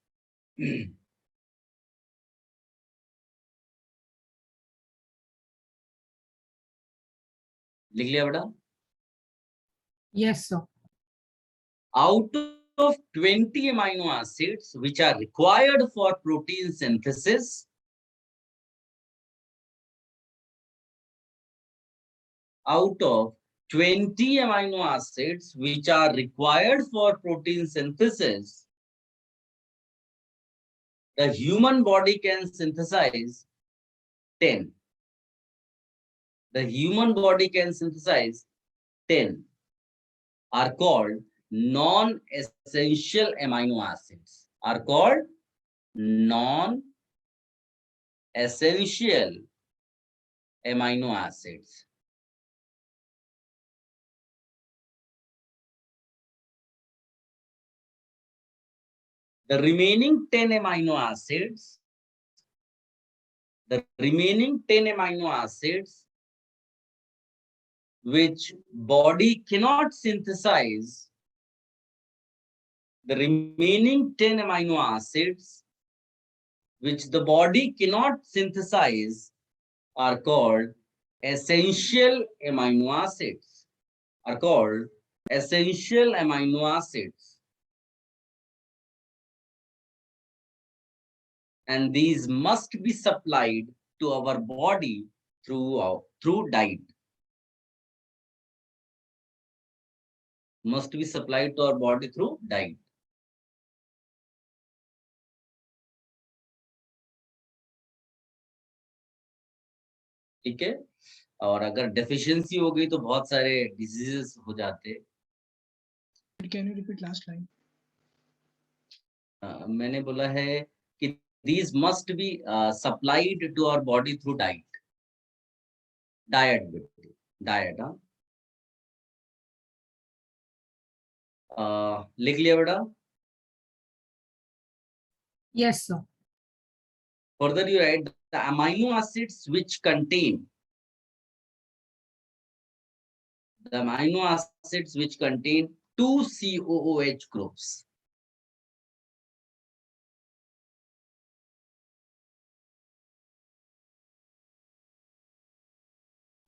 लिख लिया बेटा? Yes, sir. Out of 20 amino acids which are required for protein synthesis, out of 20 amino acids which are required for protein synthesis, the human body can synthesize 10. The human body can synthesize 10 are called non-essential amino acids. Are called non-essential amino acids. The remaining 10 amino acids, which body cannot synthesize, the remaining 10 amino acids which the body cannot synthesize are called essential amino acids. Are called essential amino acids. And these must be supplied to our body through diet. Must be supplied to our body through diet. ठीक है. और अगर deficiency हो गई तो बहुत सारे diseases हो जाते. Can you repeat last line? मैंने बोला है कि these must be supplied to our body through diet. Diet. लिख लिया बेटा? Yes, sir. Further you write the amino acids which contain two COOH groups.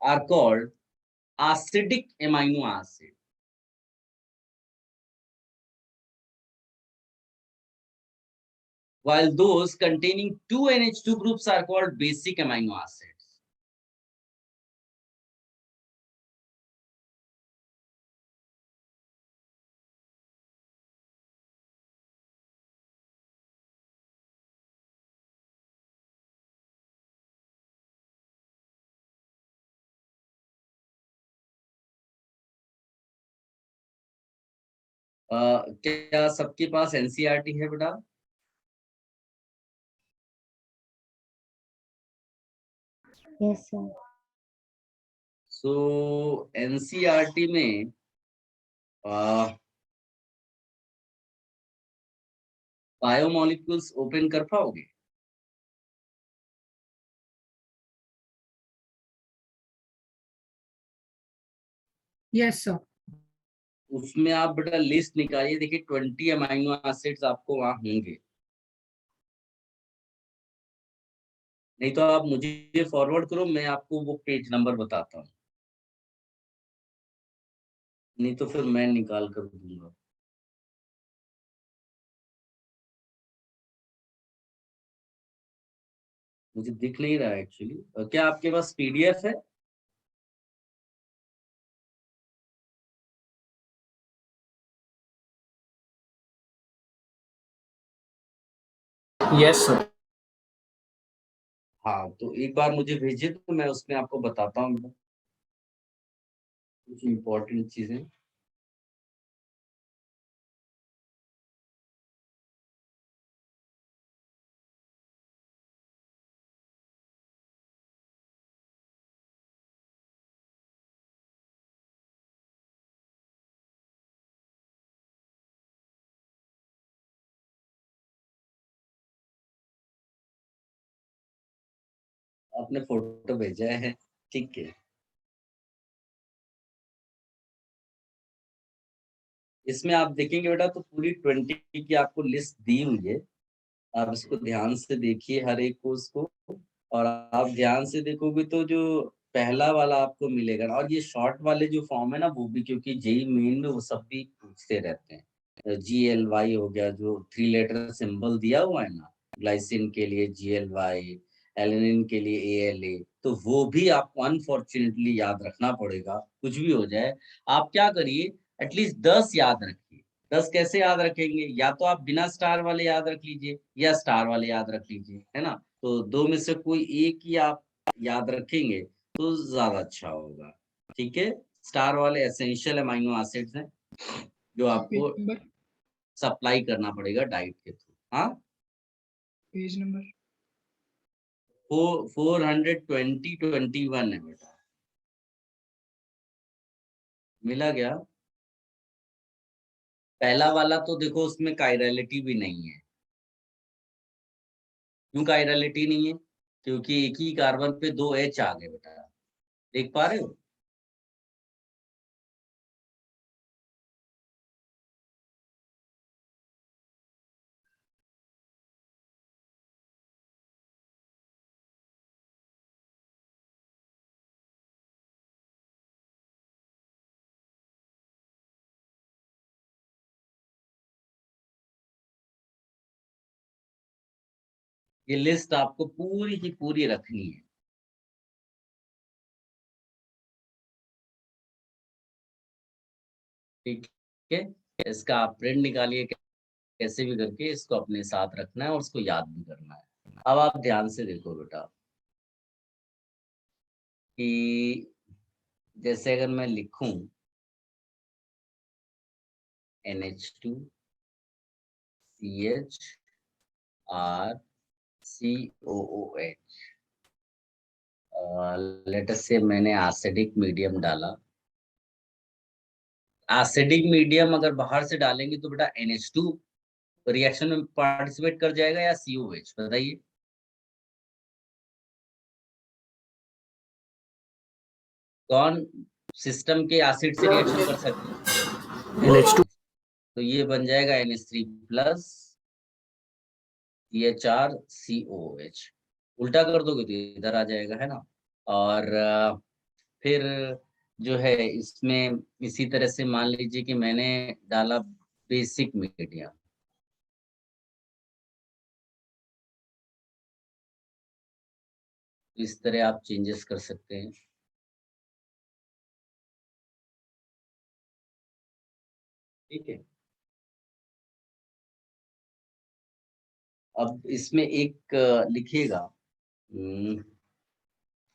Are called acidic amino acid. While those containing two NH2 groups are called basic amino acids. क्या सबके पास NCERT है बेटा? Yes, sir. सो NCERT में biomolecules open कर पाओगे? Yes, sir. उसमें आप बेटा लिस्ट निकालिए, देखिए 20 अमाइनो एसिड्स आपको वहां होंगे। नहीं तो आप मुझे फॉरवर्ड करो, मैं आपको वो पेज नंबर बताता हूँ, नहीं तो फिर मैं निकाल कर दूंगा। मुझे दिख नहीं रहा है एक्चुअली। क्या आपके पास पीडीएफ है? Yes, sir. हाँ, तो एक बार मुझे भेजिए तो मैं उसमें आपको बताता हूँ कुछ इम्पोर्टेंट चीजें। आपने फोटो भेजा है, ठीक है। इसमें आप देखेंगे बेटा तो पूरी 20 की आपको लिस्ट दी हुई है। आप इसको ध्यान से देखिए हर एक को उसको, और आप ध्यान से देखोगे तो जो पहला वाला आपको मिलेगा ना, और ये शॉर्ट वाले जो फॉर्म है ना वो भी, क्योंकि जेई मेन में वो सब भी पूछते रहते हैं। GLY हो गया, जो 3 लेटर सिंबल दिया हुआ है ना, ग्लाइसिन के लिए GLY, एलेनिन के लिए ALA, तो वो भी आपको अनफॉर्चुनेटली याद रखना पड़ेगा। कुछ भी हो जाए, आप क्या करिए, एटलीस्ट 10 याद रखिए। 10 कैसे याद रखेंगे? या तो आप बिना स्टार वाले याद रख लीजिए या स्टार वाले याद रख लीजिए, है ना। तो दो में से कोई एक ही आप याद रखेंगे तो ज्यादा अच्छा होगा, ठीक है। स्टार वाले एसेंशियल अमाइनो एसिड्स हैं जो आपको पेज नंबर सप्लाई करना पड़ेगा डाइट के थ्रू। हाँ, पेज नंबर 420-21 है बेटा, मिला गया। पहला वाला तो देखो उसमें कायरलिटी भी नहीं है। क्यों कायरलिटी नहीं है? क्योंकि एक ही कार्बन पे 2 H आ गए बेटा, देख पा रहे हो? ये लिस्ट आपको पूरी की पूरी रखनी है, ठीक है। इसका आप प्रिंट निकालिए, कैसे भी करके इसको अपने साथ रखना है और उसको याद भी करना है। अब आप ध्यान से देखो बेटा कि जैसे अगर मैं लिखूं NH2 CH R COOH, let us से मैंने एसिडिक मीडियम डाला। एसिडिक मीडियम अगर बाहर से डालेंगे तो बेटा NH2 रिएक्शन में पार्टिसिपेट कर जाएगा या COH, बताइए। कौन सिस्टम के एसिड से रिएक्शन कर सकते हैं? NH2. तो ये बन जाएगा NH3 प्लस CHR COOH। उल्टा कर दोगे तो इधर आ जाएगा, है ना। और फिर जो है इसमें इसी तरह से मान लीजिए कि मैंने डाला बेसिक मीडियम, इस तरह आप चेंजेस कर सकते हैं। ठीक है, अब इसमें एक लिखिएगा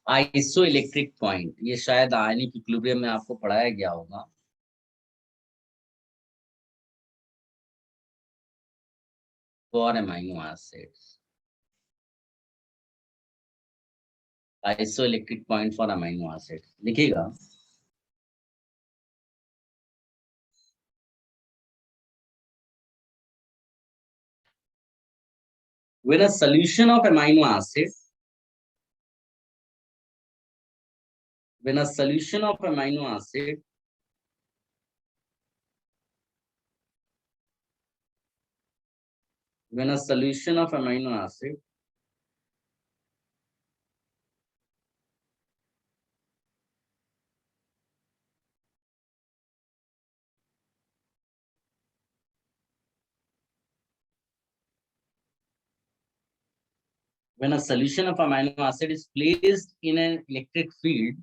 आइसो इलेक्ट्रिक पॉइंट। ये शायद आयनिक इक्विलिब्रियम में आपको पढ़ाया गया होगा। For amino acids, iso electric point for amino acids लिखिएगा। When a solution of amino acid, when a solution of amino acid when a solution of amino acid when a solution of amino acid is placed in an electric field,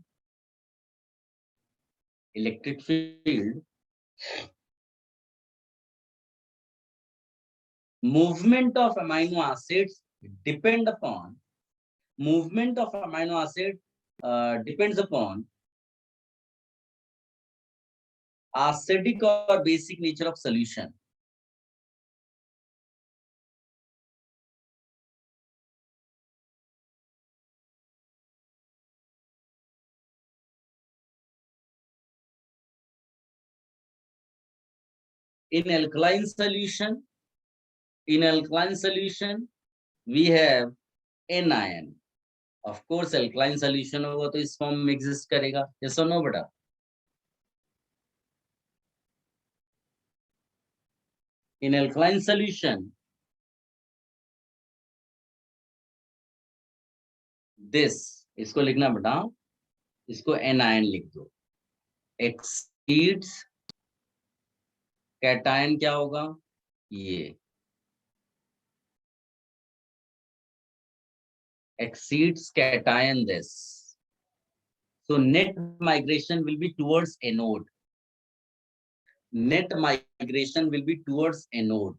movement of amino acids depend upon movement of amino acid depends upon acidic or basic nature of solution. In alkaline solution, we have anion. Of course, alkaline solution होगा तो इस form में exist करेगा। yes or no बेटा? In alkaline solution, this इसको लिखना बेटा, इसको anion लिख दो। exceeds cation क्या होगा? ये exceeds cation this. So net migration will be towards anode. Net migration will be towards anode.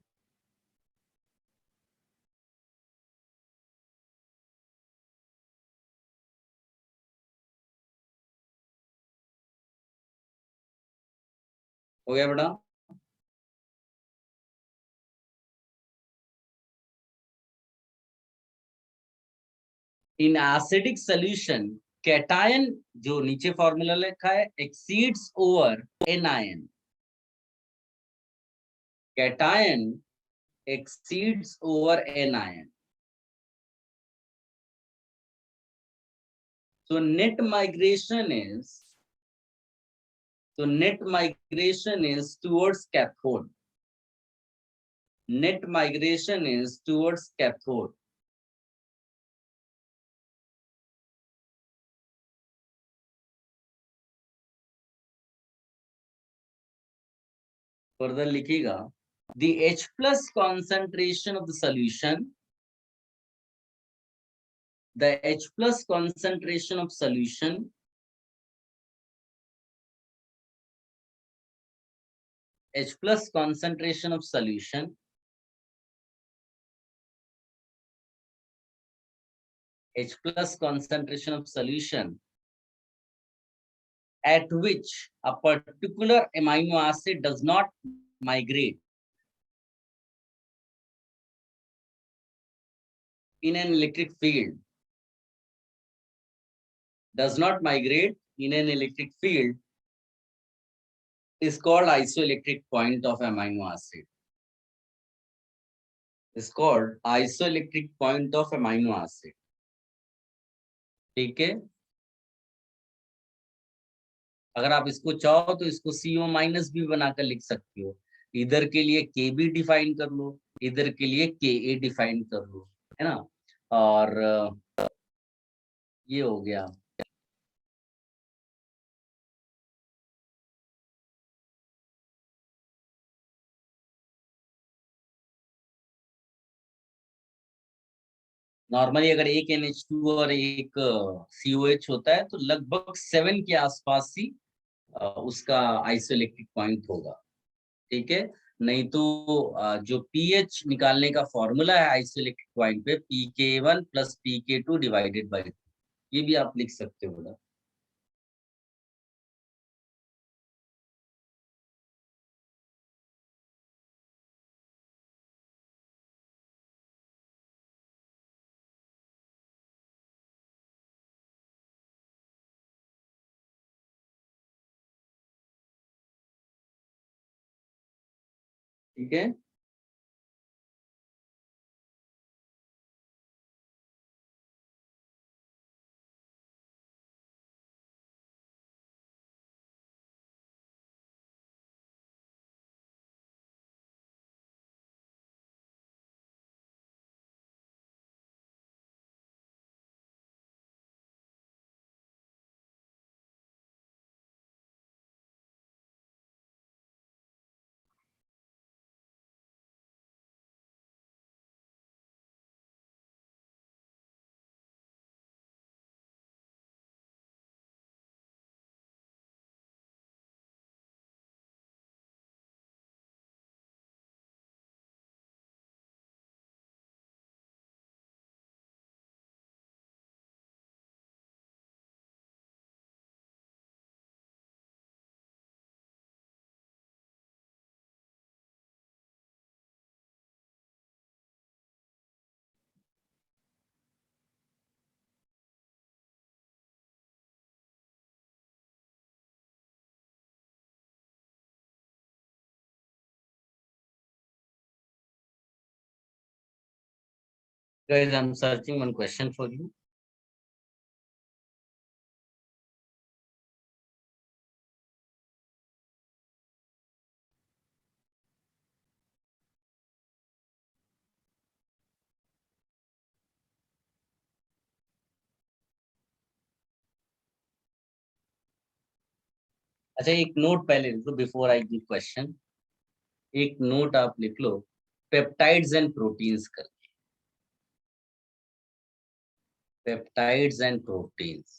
हो गया बेटा? In acidic solution, cation जो नीचे फॉर्मूला लिखा है exceeds over anion. Cation exceeds over anion. So net migration is towards cathode. Net migration is towards cathode. Further लिखिएगा, the H plus concentration of the solution, the H plus concentration of solution H plus concentration of solution H plus concentration of solution at which a particular amino acid does not migrate in an electric field, is called isoelectric point of amino acid. Is called isoelectric point of amino acid. ठीक है, अगर आप इसको चाहो तो इसको CO minus भी बनाकर लिख सकते हो। इधर के लिए KB डिफाइन कर लो, इधर के लिए KA डिफाइन कर लो, है ना। और ये हो गया। नॉर्मली अगर एक NH2 और एक COH होता है तो लगभग 7 के आसपास ही उसका आइसोइलेक्ट्रिक पॉइंट होगा, ठीक है। नहीं तो जो pH निकालने का फॉर्मूला है आइसोइलेक्ट्रिक पॉइंट पे, pK1 + pK2 डिवाइडेड बाय 2, ये भी आप लिख सकते हो ना। ठीक है। Guys, I'm searching one question for you. अच्छा, एक नोट पहले लिख लो बिफोर आई गिव क्वेश्चन। एक नोट आप लिख लो, पेप्टाइड्स एंड प्रोटीन्स कर। Peptides and proteins,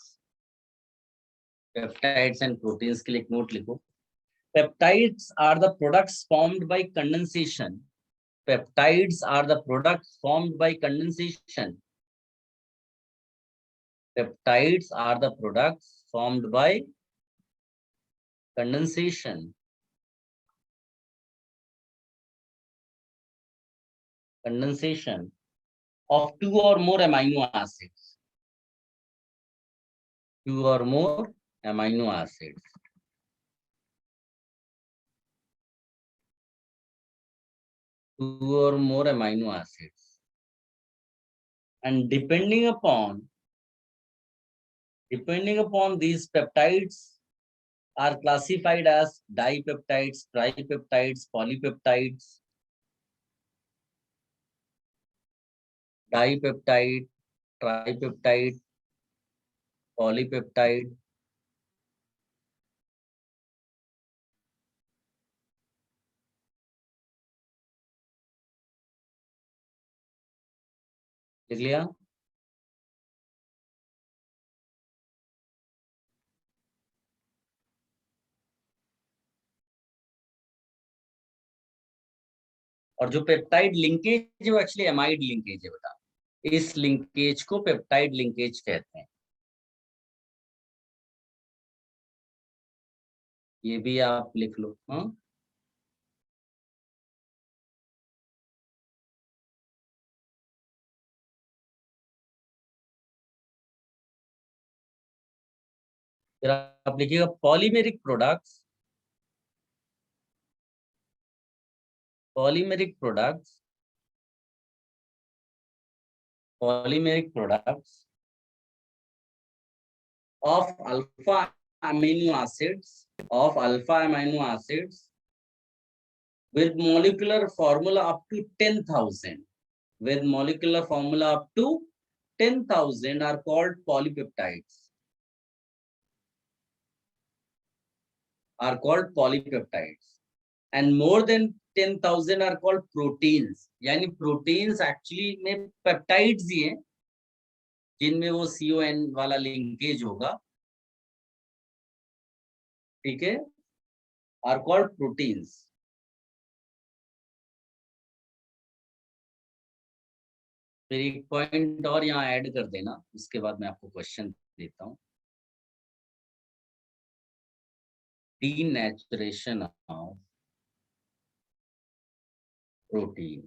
peptides and proteins के लिए एक नोट लिखो। Peptides are the products formed by condensation. Peptides are the products formed by condensation. Peptides are the products formed by condensation. Condensation of 2 or more amino acids. 2 or more amino acids. Two or more amino acids. And depending upon these peptides are classified as dipeptides, tripeptides, polypeptides. Dipeptide, tripeptide, polypeptide. लिख लिया? और जो peptide linkage है वो actually amide linkage है, बता। इस linkage को पेप्टाइड लिंकेज कहते हैं। ये भी आप लिख लो। हाँ, फिर आप लिखिएगा polymeric products. Polymeric products, polymeric products of alpha amino acids of alpha amino acids with molecular formula up to 10,000. With molecular formula up to 10,000 are called polypeptides. Are called polypeptides. And more than 10,000 are called proteins. यानी proteins actually में peptides ही हैं, जिनमें वो CON वाला linkage होगा, ठीक है, are called proteins. फिर एक पॉइंट और यहाँ ऐड कर देना, उसके बाद मैं आपको क्वेश्चन देता हूँ. Denaturation of protein,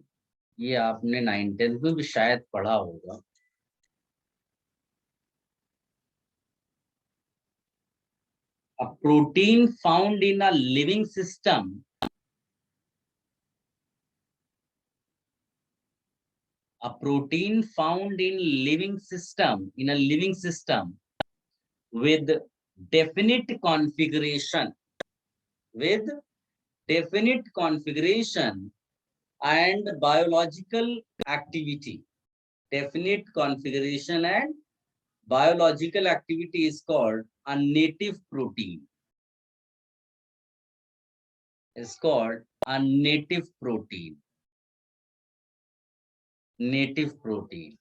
ये आपने 9th में भी शायद पढ़ा होगा. A protein found in a living system, a protein found in living system, in a living system with definite configuration, with definite configuration and biological activity. Definite configuration and biological activity is called a native protein. Is called a native protein. Native protein.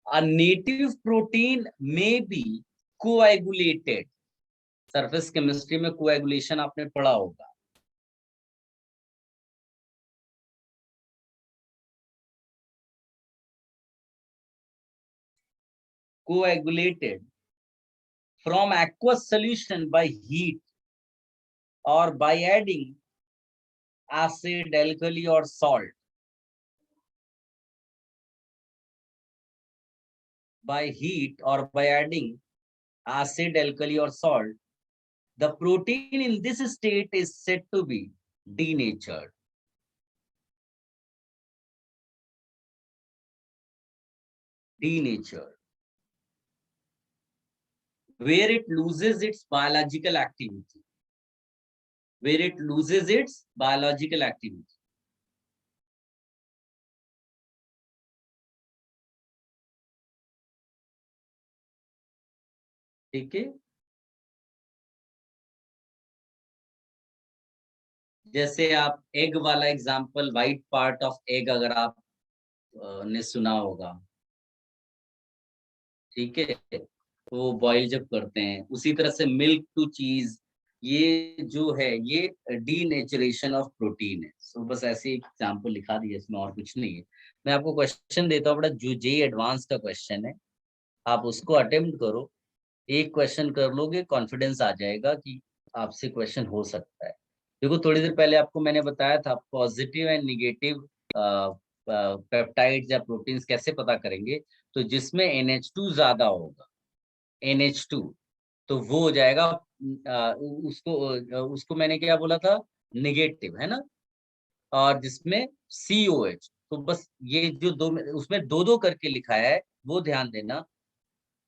A native protein may be coagulated. Surface chemistry में coagulation आपने पढ़ा होगा. Coagulated from aqueous solution by heat or by adding acid, alkali or salt. By heat or by adding acid, alkali or salt, the protein in this state is said to be denatured. Denatured. Where it loses its biological activity. Where it loses its biological activity. ठीक है, जैसे आप egg वाला example, white part of egg अगर आप ने सुना होगा, ठीक है, वो बॉईल जब करते हैं, उसी तरह से मिल्क टू चीज, ये जो है ये डीनेचुरेशन ऑफ प्रोटीन है. सो बस ऐसे एक एग्जांपल लिखा दिया, इसमें और कुछ नहीं है. मैं आपको क्वेश्चन देता हूँ, बड़ा जो जे एडवांस का क्वेश्चन है, आप उसको अटेम्प्ट करो. एक क्वेश्चन कर लोगे, कॉन्फिडेंस आ जाएगा कि आपसे क्वेश्चन हो सकता है. देखो, थोड़ी देर पहले आपको मैंने बताया था पॉजिटिव एंड निगेटिव पेप्टाइड्स या प्रोटीन्स कैसे पता करेंगे. तो जिसमें NH2 ज्यादा होगा, NH2, तो वो हो जाएगा उसको मैंने क्या बोला था, निगेटिव, है ना. और जिसमें COH, तो बस ये जो दो, उसमें दो दो करके लिखा है, वो ध्यान देना.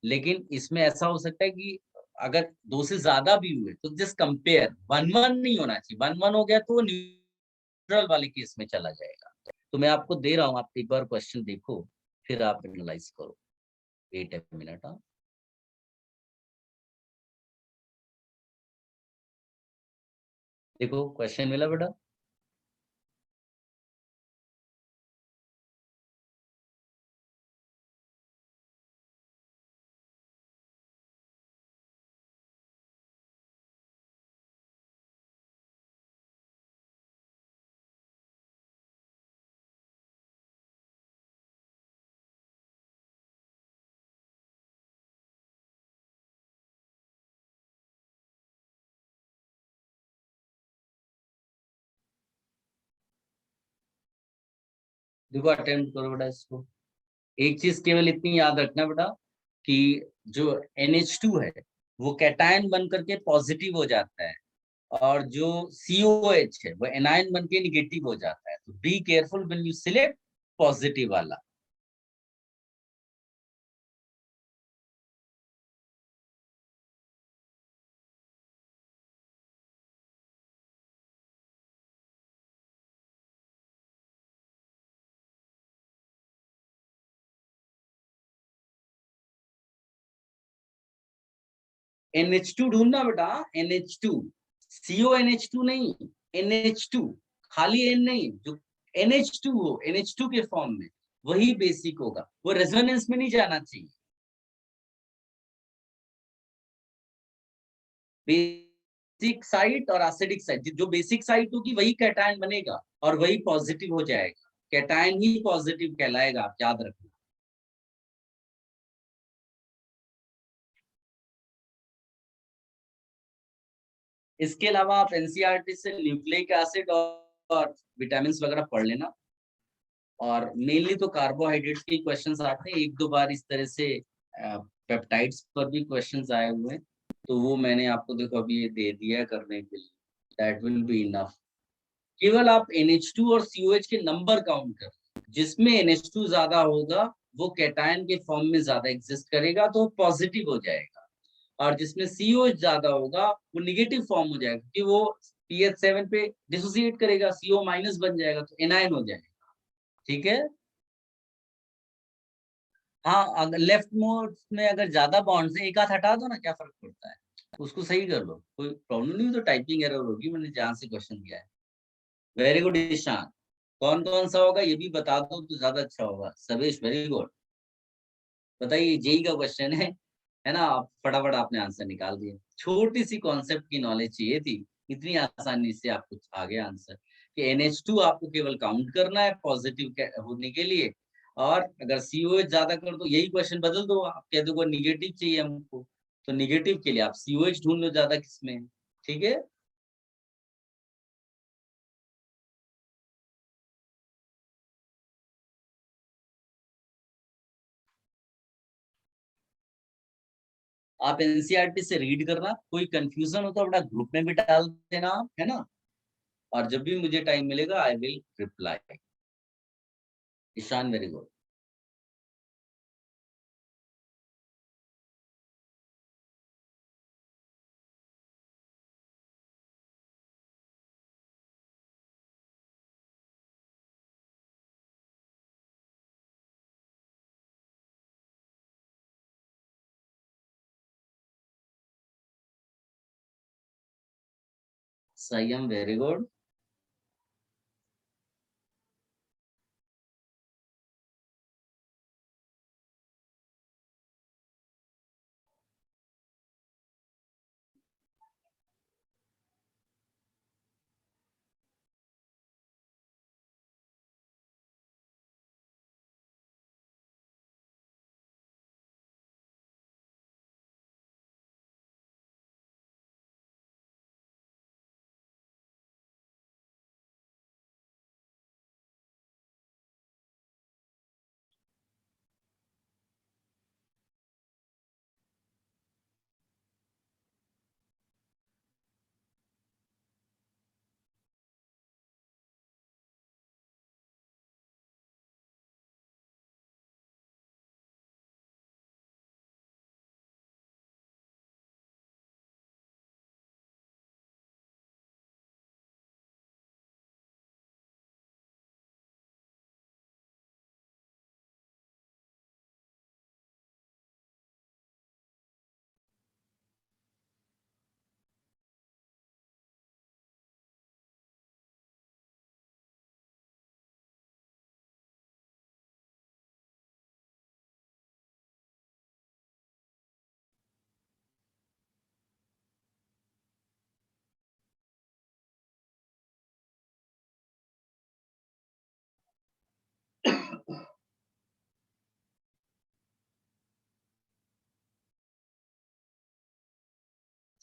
लेकिन इसमें ऐसा हो सकता है कि अगर 2 से ज्यादा भी हुए तो जस्ट कंपेयर, 1-1 नहीं होना चाहिए. 1-1 हो गया तो वो न्यूट्रल वाले केस में चला जाएगा. तो मैं आपको दे रहा हूँ, आप एक बार क्वेश्चन देखो, फिर आप एनालाइज करो. Wait a minute. देखो क्वेश्चन मिला बेटा. देखो अटेम्प्ट करो बेटा इसको. एक चीज केवल इतनी याद रखना बेटा कि जो NH2 है वो कैटायन बन करके पॉजिटिव हो जाता है, और जो COH है वो एनायन बन के निगेटिव हो जाता है। तो be careful when you select positive वाला। NH2 ढूंढना बेटा, NH2, CONH2 नहीं, NH2, खाली N नहीं, जो NH2 हो, NH2 के फॉर्म में, वही बेसिक होगा, वो रेजोनेंस में नहीं जाना चाहिए। बेसिक साइट और एसिडिक साइट, जो बेसिक साइट होगी वही कैटायन बनेगा और वही पॉजिटिव हो जाएगा, कैटायन ही पॉजिटिव कहलाएगा, आप याद रखना। इसके अलावा आप एनसीईआरटी से न्यूक्लिक एसिड और विटामिन वगैरह पढ़ लेना, और मेनली तो कार्बोहाइड्रेट्स के क्वेश्चंस आते हैं, एक दो बार इस तरह से पेप्टाइड्स पर भी क्वेश्चंस आए हुए हैं, तो वो मैंने आपको देखो अभी ये दे दिया है करने के लिए, दैट विल बी इनफ। केवल आप NH2 और COH के नंबर काउंट कर, जिसमें NH2 ज्यादा होगा वो कैटायन के फॉर्म में ज्यादा एग्जिस्ट करेगा तो पॉजिटिव हो जाएगा, और जिसमें COH ज्यादा होगा वो निगेटिव फॉर्म हो जाएगा, क्योंकि वो pH7 पे डिसोसिएट करेगा, CO- बन जाएगा तो एनायन हो जाएगा। ठीक है। हाँ, अगर लेफ्ट मोड में अगर ज्यादा बॉन्ड्स है, एक हाथ हटा दो ना, क्या फर्क पड़ता है, उसको सही कर लो, कोई प्रॉब्लम नहीं, तो टाइपिंग एरर होगी, मैंने जहां से क्वेश्चन किया है। वेरी गुड ईशान, कौन कौन सा होगा ये भी बता दो तो ज्यादा अच्छा होगा। सवेश वेरी गुड, बताइए, जेई का क्वेश्चन है ना, आप फटाफट आपने आंसर निकाल दिया, छोटी सी कॉन्सेप्ट की नॉलेज चाहिए थी, इतनी आसानी से आपको आ गया आंसर कि NH2 आपको केवल काउंट करना है पॉजिटिव होने के लिए, और अगर COH ज्यादा कर दो, यही क्वेश्चन बदल दो, आप कह दो निगेटिव चाहिए हमको, तो निगेटिव के लिए आप COH ढूंढ लो ज्यादा किसमें है। ठीक है। आप एनसीईआरटी से रीड करना, कोई कंफ्यूजन हो तो अपना ग्रुप में भी डाल देना आप, है ना, और जब भी मुझे टाइम मिलेगा I will reply. Ishan very good. Sanyam very good.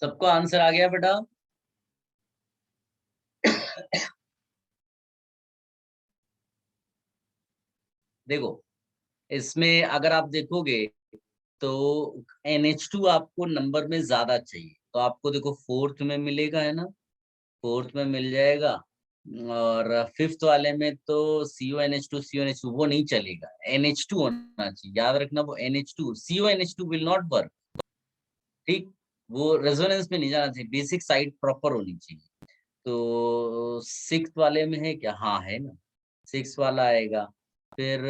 सबको आंसर आ गया बेटा? देखो, इसमें अगर आप देखोगे तो NH2 आपको नंबर में ज्यादा चाहिए, तो आपको देखो फोर्थ में मिलेगा, है ना, फोर्थ में मिल जाएगा, और फिफ्थ वाले में तो CONH2 वो नहीं चलेगा, NH2 होना चाहिए, याद रखना, वो NH2, CONH2 will not work, ठीक, वो रेजोनेंस में नहीं जाना चाहिए, बेसिक साइड प्रॉपर होनी चाहिए। तो सिक्स वाले में है क्या? हाँ है ना, सिक्स वाला आएगा। फिर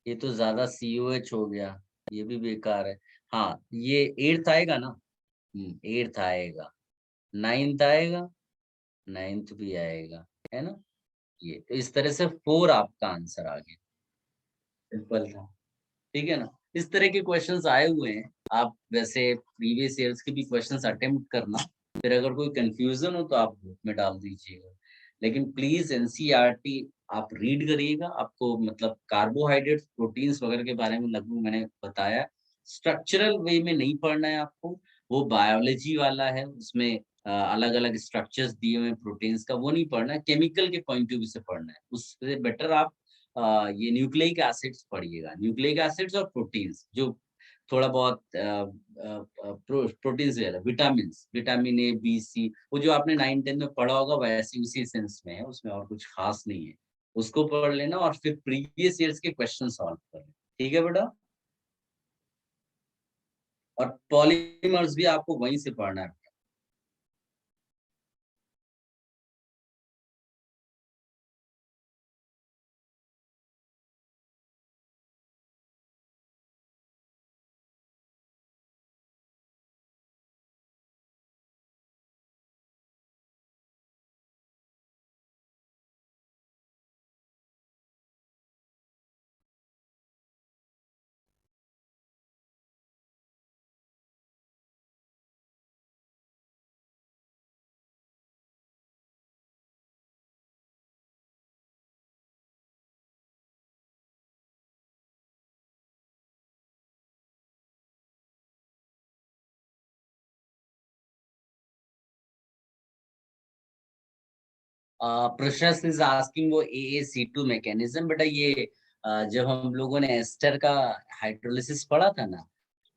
ये तो ज्यादा COH हो गया, ये भी बेकार है। हाँ, ये एट्थ आएगा ना, एट्थ आएगा, नाइन्थ आएगा, नाइन्थ भी आएगा, है ना। ये तो इस तरह से 4 आपका आंसर आ गया, सिंपल था, ठीक है ना। इस तरह के क्वेश्चंस आए हुए हैं, आप वैसे प्रीवियस ईयर्स के भी क्वेश्चंस अटेम्प्ट करना, फिर अगर कोई कंफ्यूजन हो तो आप ग्रुप में डाल दीजिएगा। लेकिन प्लीज एनसीईआरटी आप रीड करिएगा, आपको मतलब कार्बोहाइड्रेट्स, प्रोटीन्स वगैरह के बारे में लगभग मैंने बताया, स्ट्रक्चरल वे में नहीं पढ़ना है आपको, वो बायोलॉजी वाला है, उसमें अलग अलग स्ट्रक्चर्स दिए हुए हैं प्रोटीन्स का, वो नहीं पढ़ना है, केमिकल के पॉइंट ऑफ व्यू से पढ़ना है। उससे बेटर आप ये न्यूक्लिक एसिड्स पढ़िएगा, न्यूक्लिक एसिड्स और प्रोटीन्स, जो थोड़ा बहुत प्रोटीन्स वगैरह, विटामिन ए, बी, सी, वो जो आपने 9-10 में पढ़ा होगा वैसे उसी सेंस में है, उसमें और कुछ खास नहीं है, उसको पढ़ लेना और फिर प्रीवियस ईयर्स के क्वेश्चन सॉल्व कर लेना, ठीक है बेटा। और पॉलीमर्स भी आपको वहीं से पढ़ना है। Precious is asking वो AAC2 मैकेनिज्म, बेटा ये जब हम लोगों ने एस्टर का हाइड्रोलिसिस पढ़ा था ना,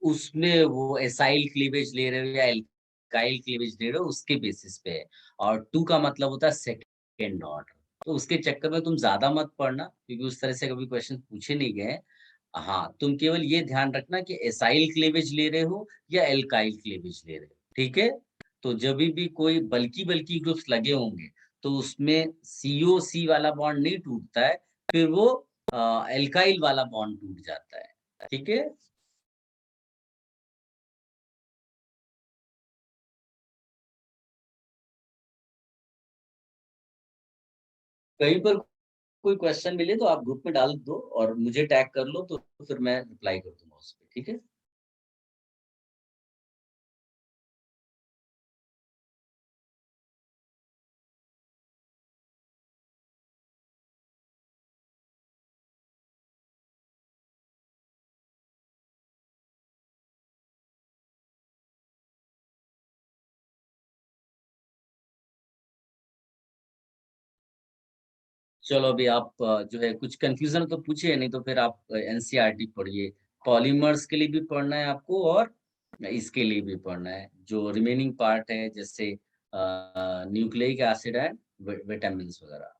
उसमें वो एसाइल क्लीवेज ले रहे हो या एल्काइल क्लीवेज ले रहे हो, उसके बेसिस पे है। और 2 का मतलब होता है सेकेंड ऑर्डर, तो उसके चक्कर में तुम ज्यादा मत पढ़ना, क्योंकि उस तरह से कभी क्वेश्चन पूछे नहीं गए। हाँ, तुम केवल ये ध्यान रखना कि एसाइल क्लीवेज ले रहे हो या एल्काइल क्लीवेज ले रहे हो, ठीक है। तो जब भी कोई बल्की ग्रुप्स लगे होंगे तो उसमें COC वाला बॉन्ड नहीं टूटता है, फिर वो एल्काइल वाला बॉन्ड टूट जाता है, ठीक है। कहीं पर कोई क्वेश्चन मिले तो आप ग्रुप में डाल दो और मुझे टैग कर लो, तो फिर मैं रिप्लाई कर दूंगा उस पर, ठीक है। चलो अभी आप जो है कुछ कंफ्यूजन तो पूछिए, नहीं तो फिर आप एनसीईआरटी पढ़िए। पॉलीमर्स के लिए भी पढ़ना है आपको और इसके लिए भी पढ़ना है, जो रिमेनिंग पार्ट है, जैसे न्यूक्लिक एसिड एंड विटामिन वगैरह।